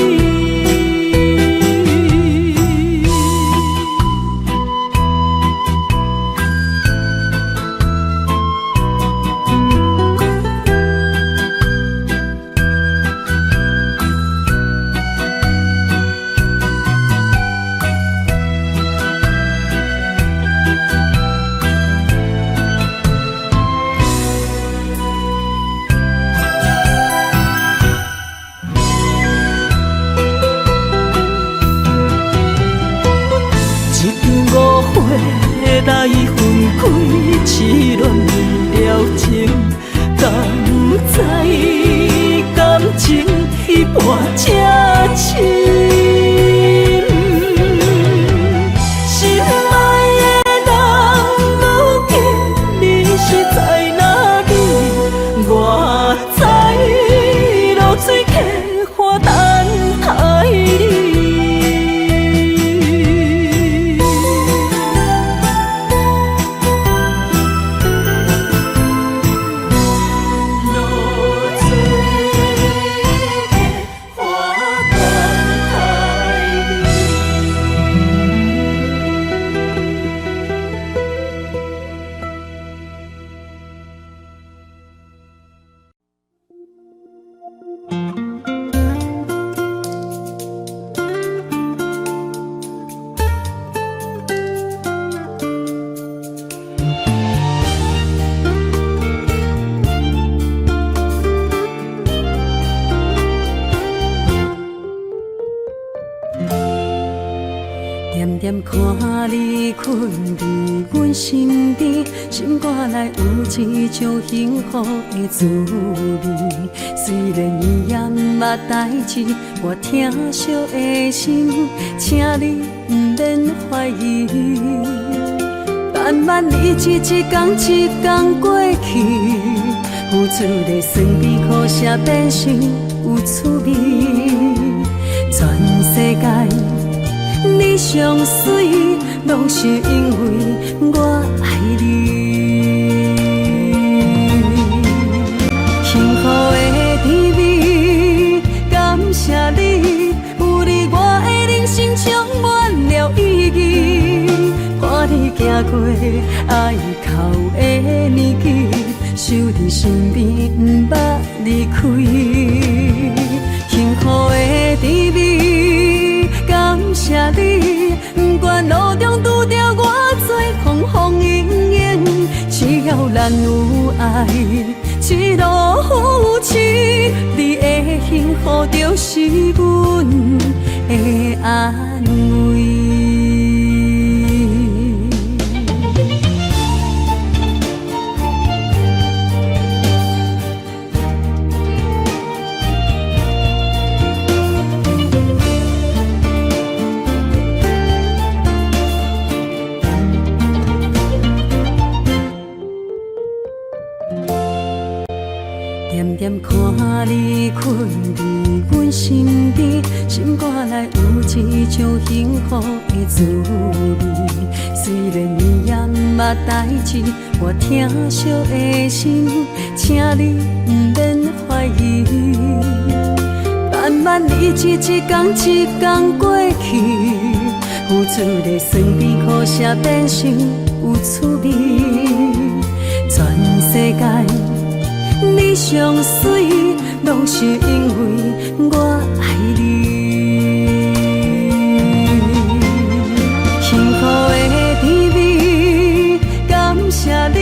来分开，痴恋为了情，敢知感情一半才深。心爱的人，如今你是在哪里？我在落水溪花等待你。点点看你困伫阮身边，心肝内有一种幸福的滋味。虽然伊也毋捌代志，我疼惜的心，请你毋免怀疑。慢慢日子一天一天过去，付出的酸甜苦涩变成有趣味。全世界你上水，拢是因为我爱你。幸福的甜蜜，感谢你，有你我的人生充过爱哭的年纪，守伫身边，不捌离开。幸福的滋味，感谢你。不管路中拄着偌多风风雨雨，只要咱有爱，一路扶持，你的幸福就是阮的安慰。点点看你困伫阮身边，心肝内有一种幸福的滋味。虽然你也毋捌代志，我疼惜的心，请你毋免怀疑。慢慢日子一天一天过去，付出的酸甜苦涩变成有趣味。全世界你上水，拢是因为我爱你。幸福的滋味，感谢你，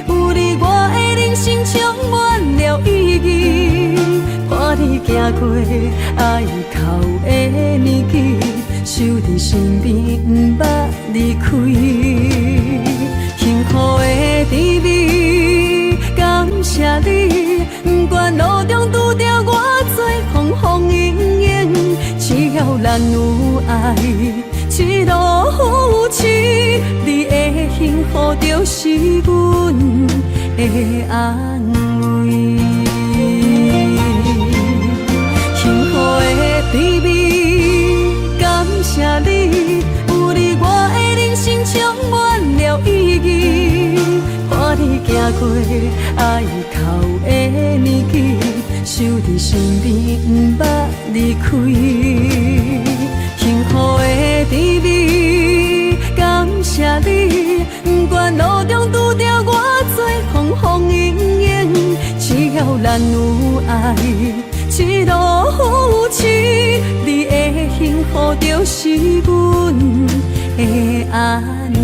有你我的人生充满了意义。看你行过爱哭的年纪，守伫身边，不捌离开。幸福的滋味，感谢你。不管路中拄着偌多风风雨雨，只要咱有爱，一路扶持，你的幸福就是阮的安慰。幸福的滋味，感谢你，有你我的人生充满了意义。看你行过爱哭的年纪，守伫身边，不捌离开。幸福的滋味，感谢你。不管路中拄着偌多风风雨雨，只要咱有爱，一路扶持，你的幸福就是阮的安慰。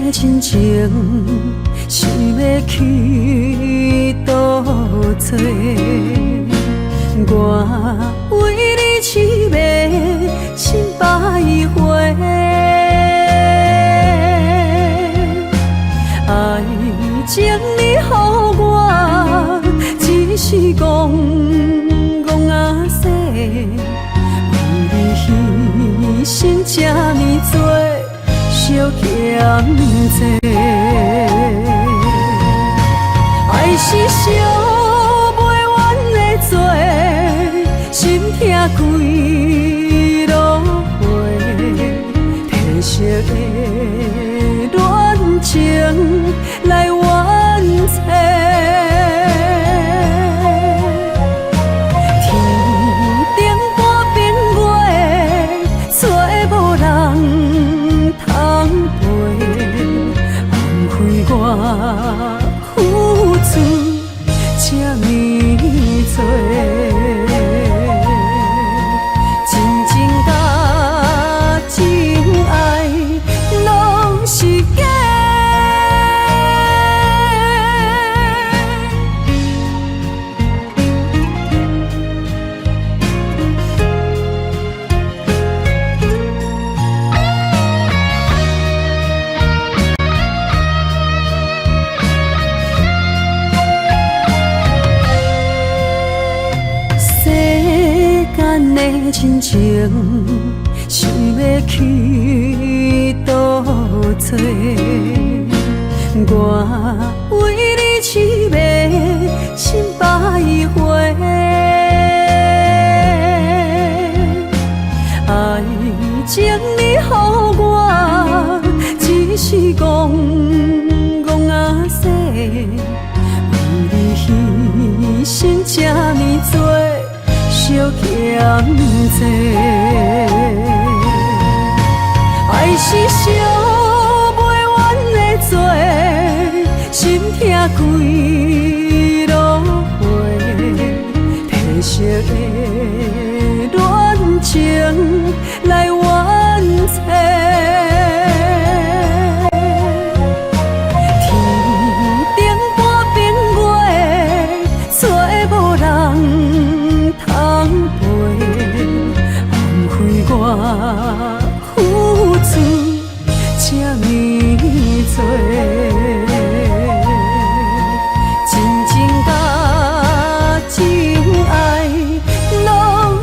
亲情想要去倒找，我为你痴迷千百回，爱情你予我，只是戆戆仔细，为你牺牲这呢多。小欠债，爱是烧袂完的罪，心痛几落回，褪色的恋情来完结。我付出这呢多，亲情，想要去倒找？我为你痴迷心百回，爱情你予我，只是戆戆仔势，为你牺牲这呢多。小欠债，爱是烧袂完的罪，心痛几落回，褪色的恋情来完结。我付出这呢多，真情甲真爱拢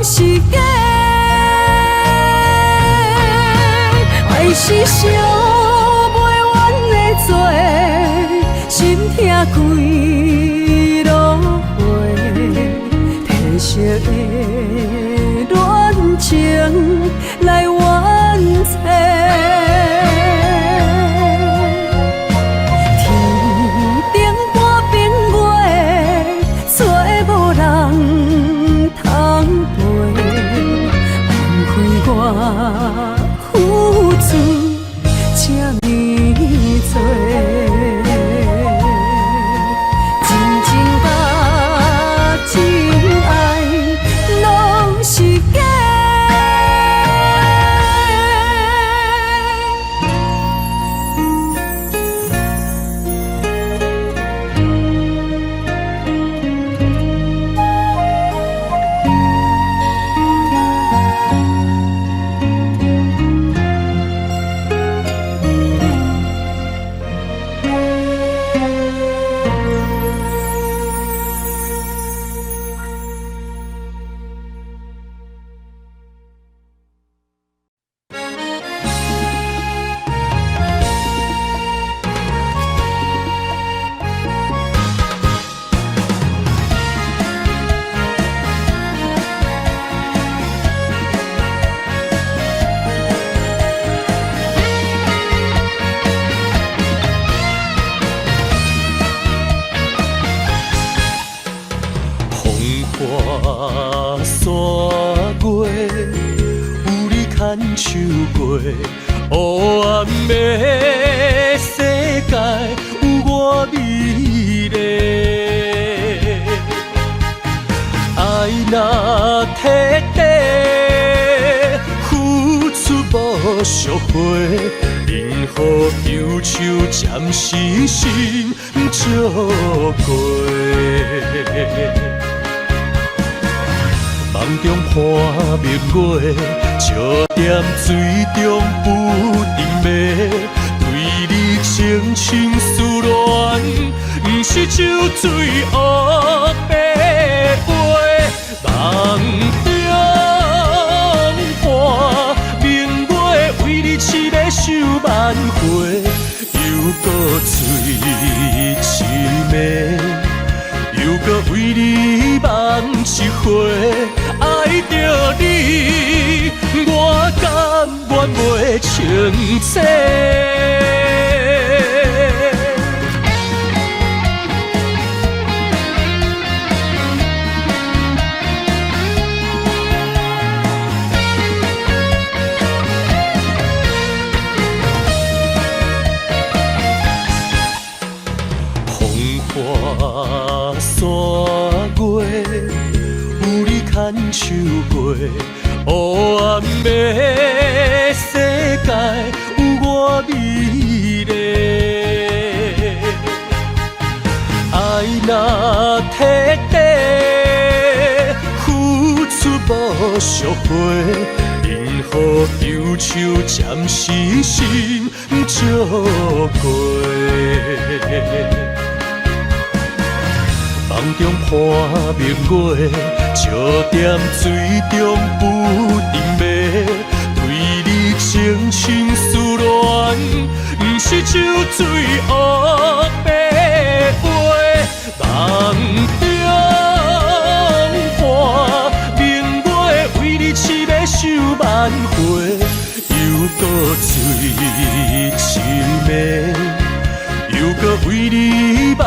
是假，爱是烧袂完的罪，心痛几落回，褪色的恋情来完结，天顶半边月，找无人通陪，枉费我付出这呢多，真情甲真爱拢是假。手过黑暗的世界，有我美丽。爱若彻底，付出无赎回，任何忧愁暂时心照过。梦中看明月，笑踮水中不停迷。对你深情思恋，不是酒醉黑白话。梦中看明月，为你痴迷想万回，又搁醉痴迷。又搁为你梦一回，爱着你，我甘愿袂清醒。花山月，有你牵手过，黑暗的世界有我美丽。爱若彻底，付出无赎回，任何忧愁暂时心照过。梦中看明月，笑踮水中不水乌白话，梦中伴明月为你痴要守万回，又搁醉痴暝，又搁为你梦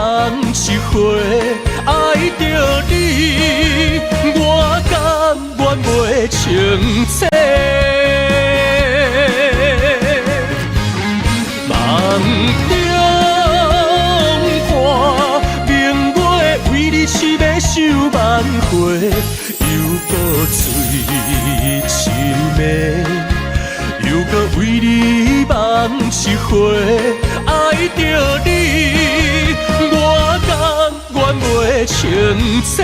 一回，爱着你，我甘愿袂清醒。梦中看明月为你痴要守万回，又搁醉痴暝，又搁为你梦一回，爱着你，我甘愿袂清醒。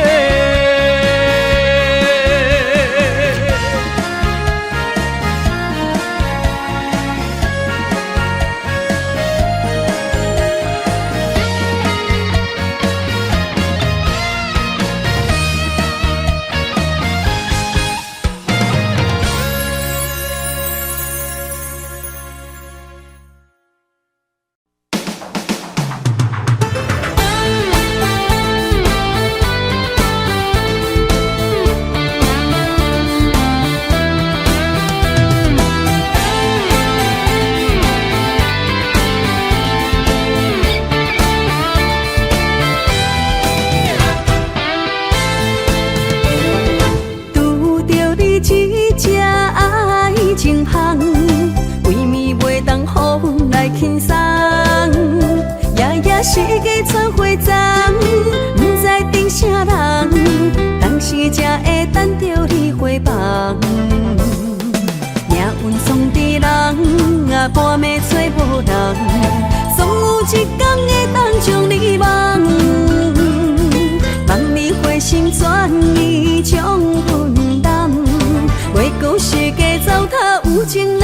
世界传花丛，不知等啥人，当时才会等着你回望。命运创治人，啊半暝找无人，总有一天会当将你忘。望你回心转意将分担，袂讲世界糟蹋有情人。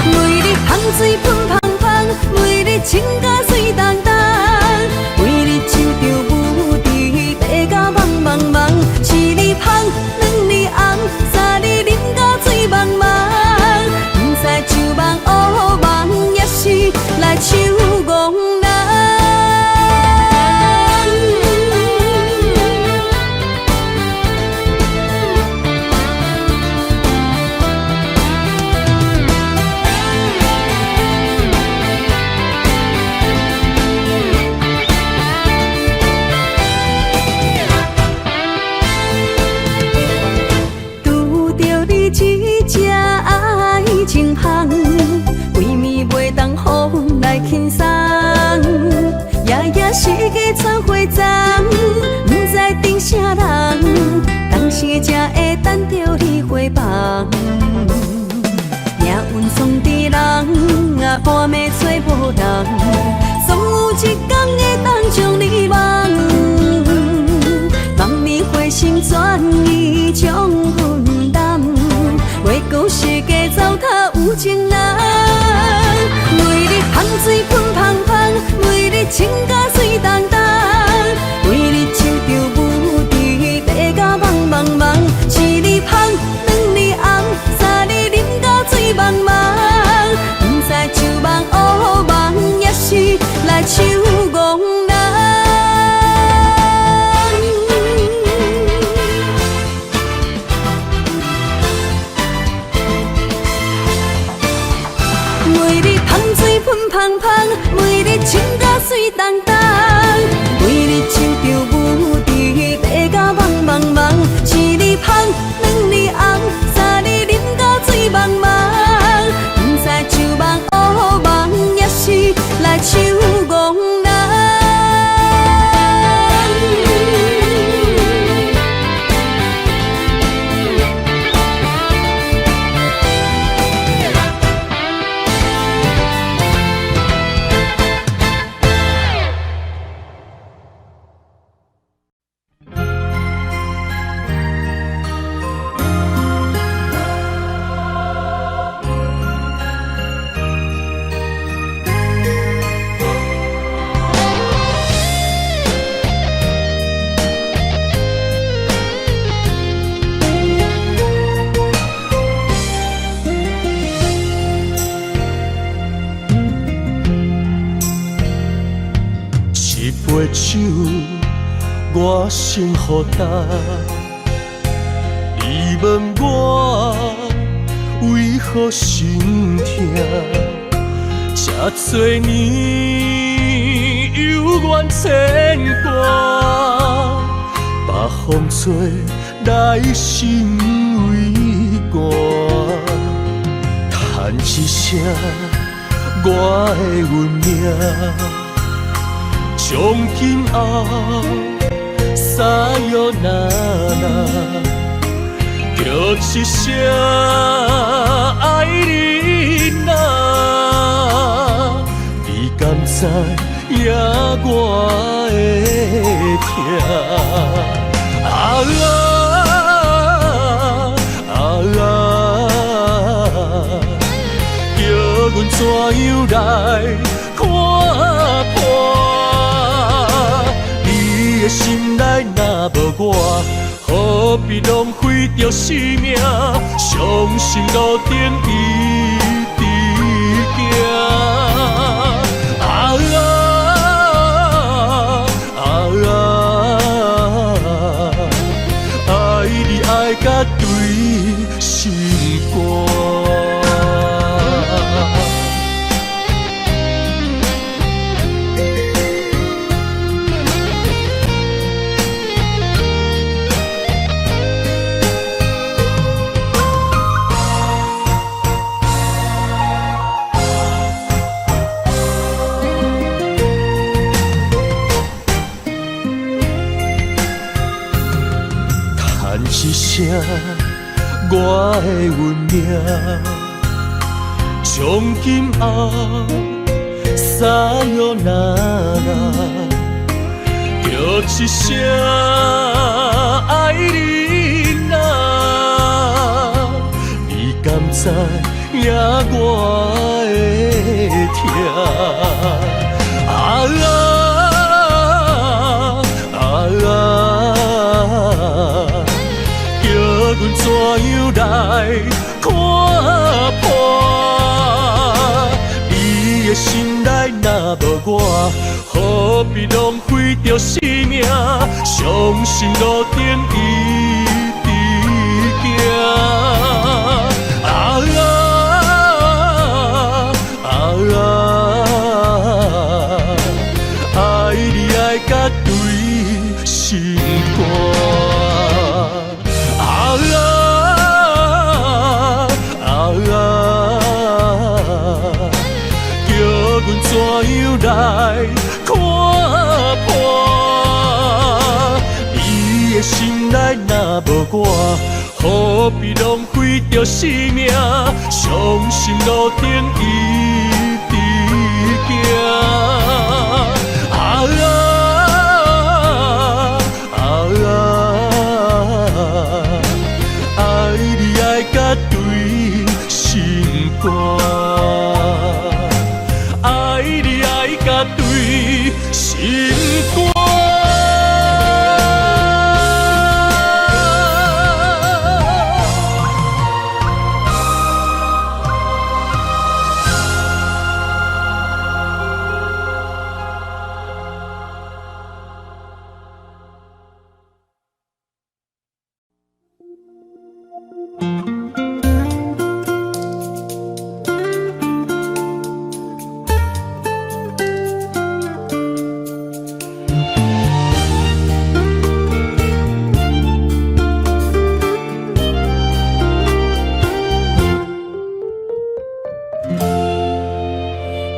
为你香水喷香香，为你情甲水重重，为你手着舞池爬甲茫茫茫，一日香，两日红，三日啉甲醉茫茫，不知酒梦乌梦，也是来守憨人。情香，为暝袂当予来轻松，夜夜世界传花丛，不知等啥人，当时才会等着你回望。命运创治人，啊半暝找无人，总有一天会当将你忘。望你回心转意将分担，袂讲世界糟蹋有情人。为你香水喷香香，为你情甲水重重，为你手着舞池爬甲茫茫茫，一日香，两日红，三日啉甲醉茫茫，不知酒梦乌梦，也是来守憨人。手，我先予担。你问我为何心痛，这多年犹原牵挂，把风吹来心为寒，叹一声我的运命，从今后啥哟那那。叫一声爱你呐，你敢知影我的痛？啊叫阮怎样来看破？你的心内若无我，何必浪费着生命，伤心路顶一直行。爱你爱甲对心肝。一声我的运命，从今后啥哟那那，叫一声爱你呐，你敢知影我的痛？阮怎样来看破？你的心内若无我，何必浪费着生命，伤心路顶一直行。爱你爱甲对心肝。怎样来看破？你的心内若无我，何必浪费着生命，伤心路顶一直行。爱你爱甲对心肝。甲对心肝。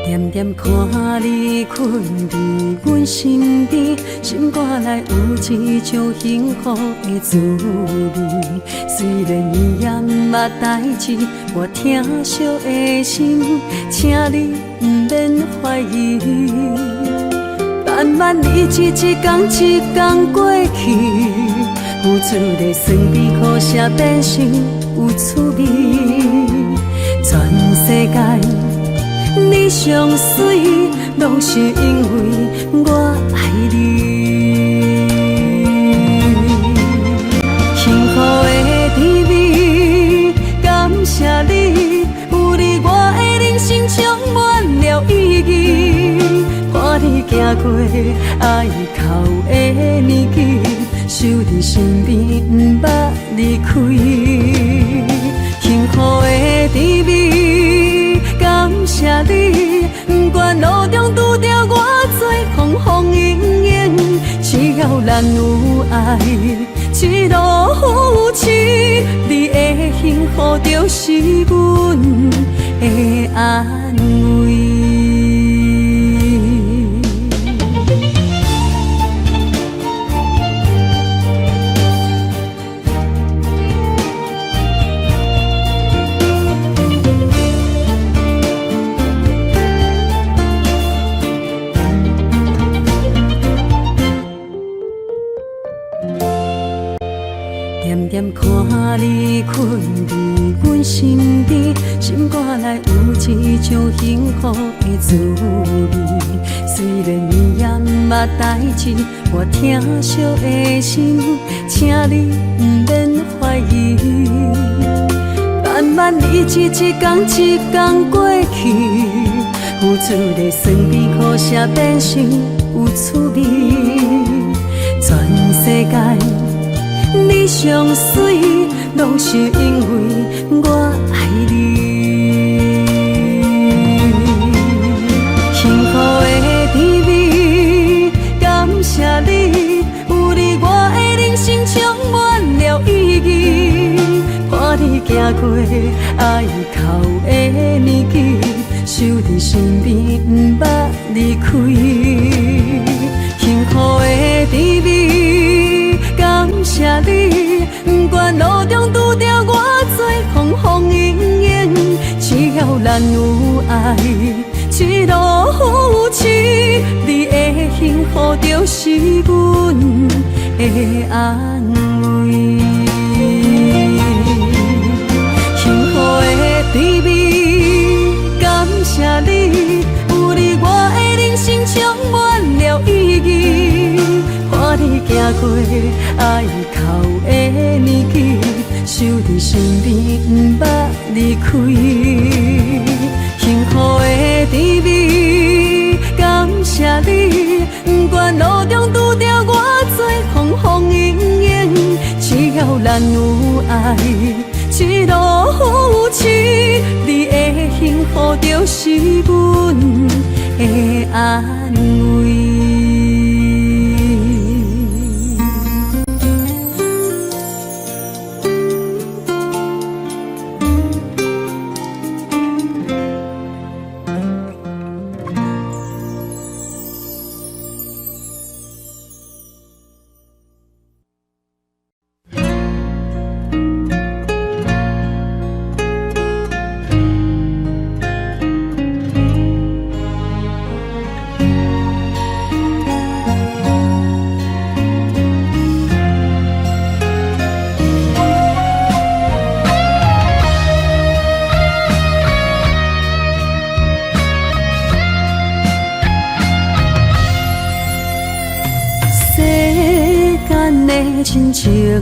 点点看你困伫阮身边，心肝内有一种幸福的滋味。虽然伊也毋捌代志，我疼惜的心，请你毋免怀疑。慢慢日子一天一天过去，付出的酸甜苦涩变成有趣味。全世界你上水，拢是因为我爱你。幸福的甜蜜，感谢你，有你我的人生充满了意义。看你行过爱哭的年纪，守伫身边，不捌离开。幸福的滋味，感谢你。不管路中拄着偌多风风雨雨，只要咱有爱，一路扶持，你的幸福就是阮的安慰。点点看你困伫阮身边，心肝内有一种幸福的滋味。虽然你也毋捌代志，我疼惜的心，请你毋免怀疑。慢慢日子一天一天过去，付出的酸甜苦涩变成有趣味。全世界你上水，拢是因为我爱你。幸福的滋味，感谢你，有你我的人生充满了意义。看你行过爱哭的年纪，守伫身边，不捌离开。幸福的滋味，感谢你。不管路中拄着偌多风风雨雨，只要咱有爱，一路扶持，你的幸福就是阮的安慰。幸福的滋味，感谢你，有你我的人生充满了意义。看你行过爱哭的年纪，守伫身边，不捌离开。幸福的滋味，感谢你。不管路中拄着偌多风风雨雨，只要咱有爱，一路扶持，你的幸福就是阮的安慰。亲情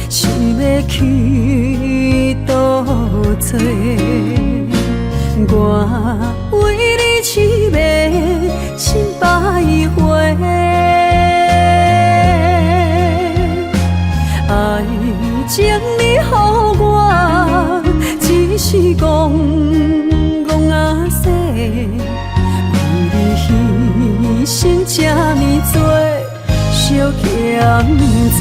是要去倒找，我为你痴迷心百回，爱情你予我，只是戆戆仔势，为你牺牲这呢多。小欠债，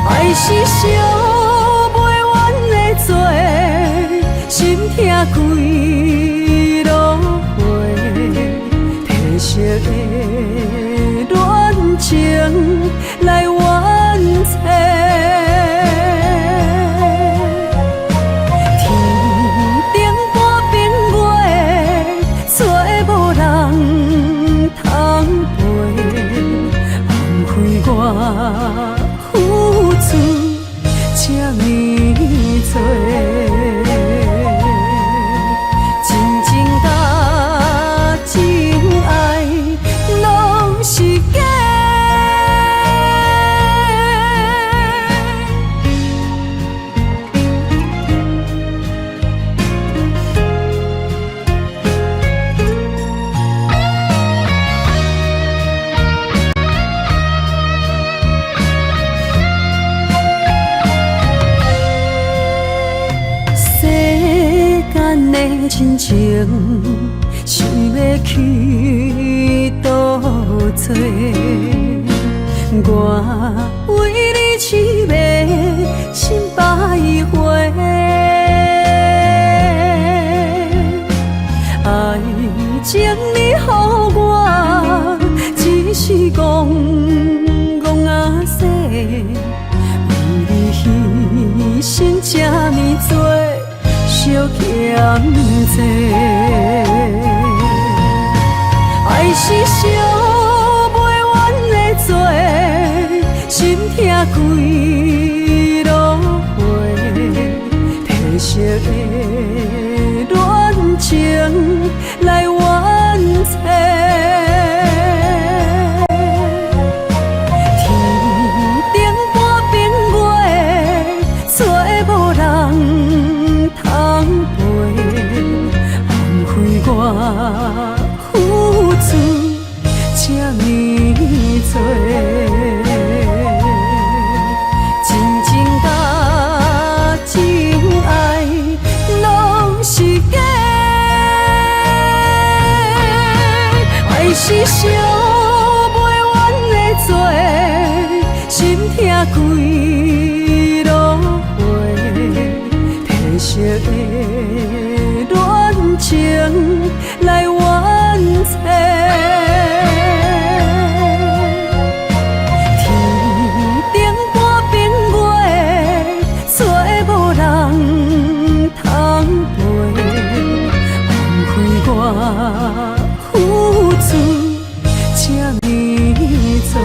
爱是烧袂完的罪，心痛几落花，褪色的恋情来完结。我付出这呢多，真情甲真爱拢是假，爱是烧袂完的罪，心痛几落花，褪色的恋情来完结。天顶我变过，找无人，疼陪，甘苦我付出这呢多，真情甲真爱拢是假，爱是烧袂完的罪，心痛几落花，褪色的恋情来完结。亲情，想要去倒找？我为你痴迷心百回，爱情你予我，只是戆戆仔势，为你牺牲这呢多。小欠债，爱是烧袂完的罪，心痛几落回，褪色的恋情来完结。我付出这呢多，真情甲真爱拢是假，爱是烧袂完的罪，心痛几落回，褪色的恋情来完结，天顶半边月，找无人通陪，枉费我付出这呢多。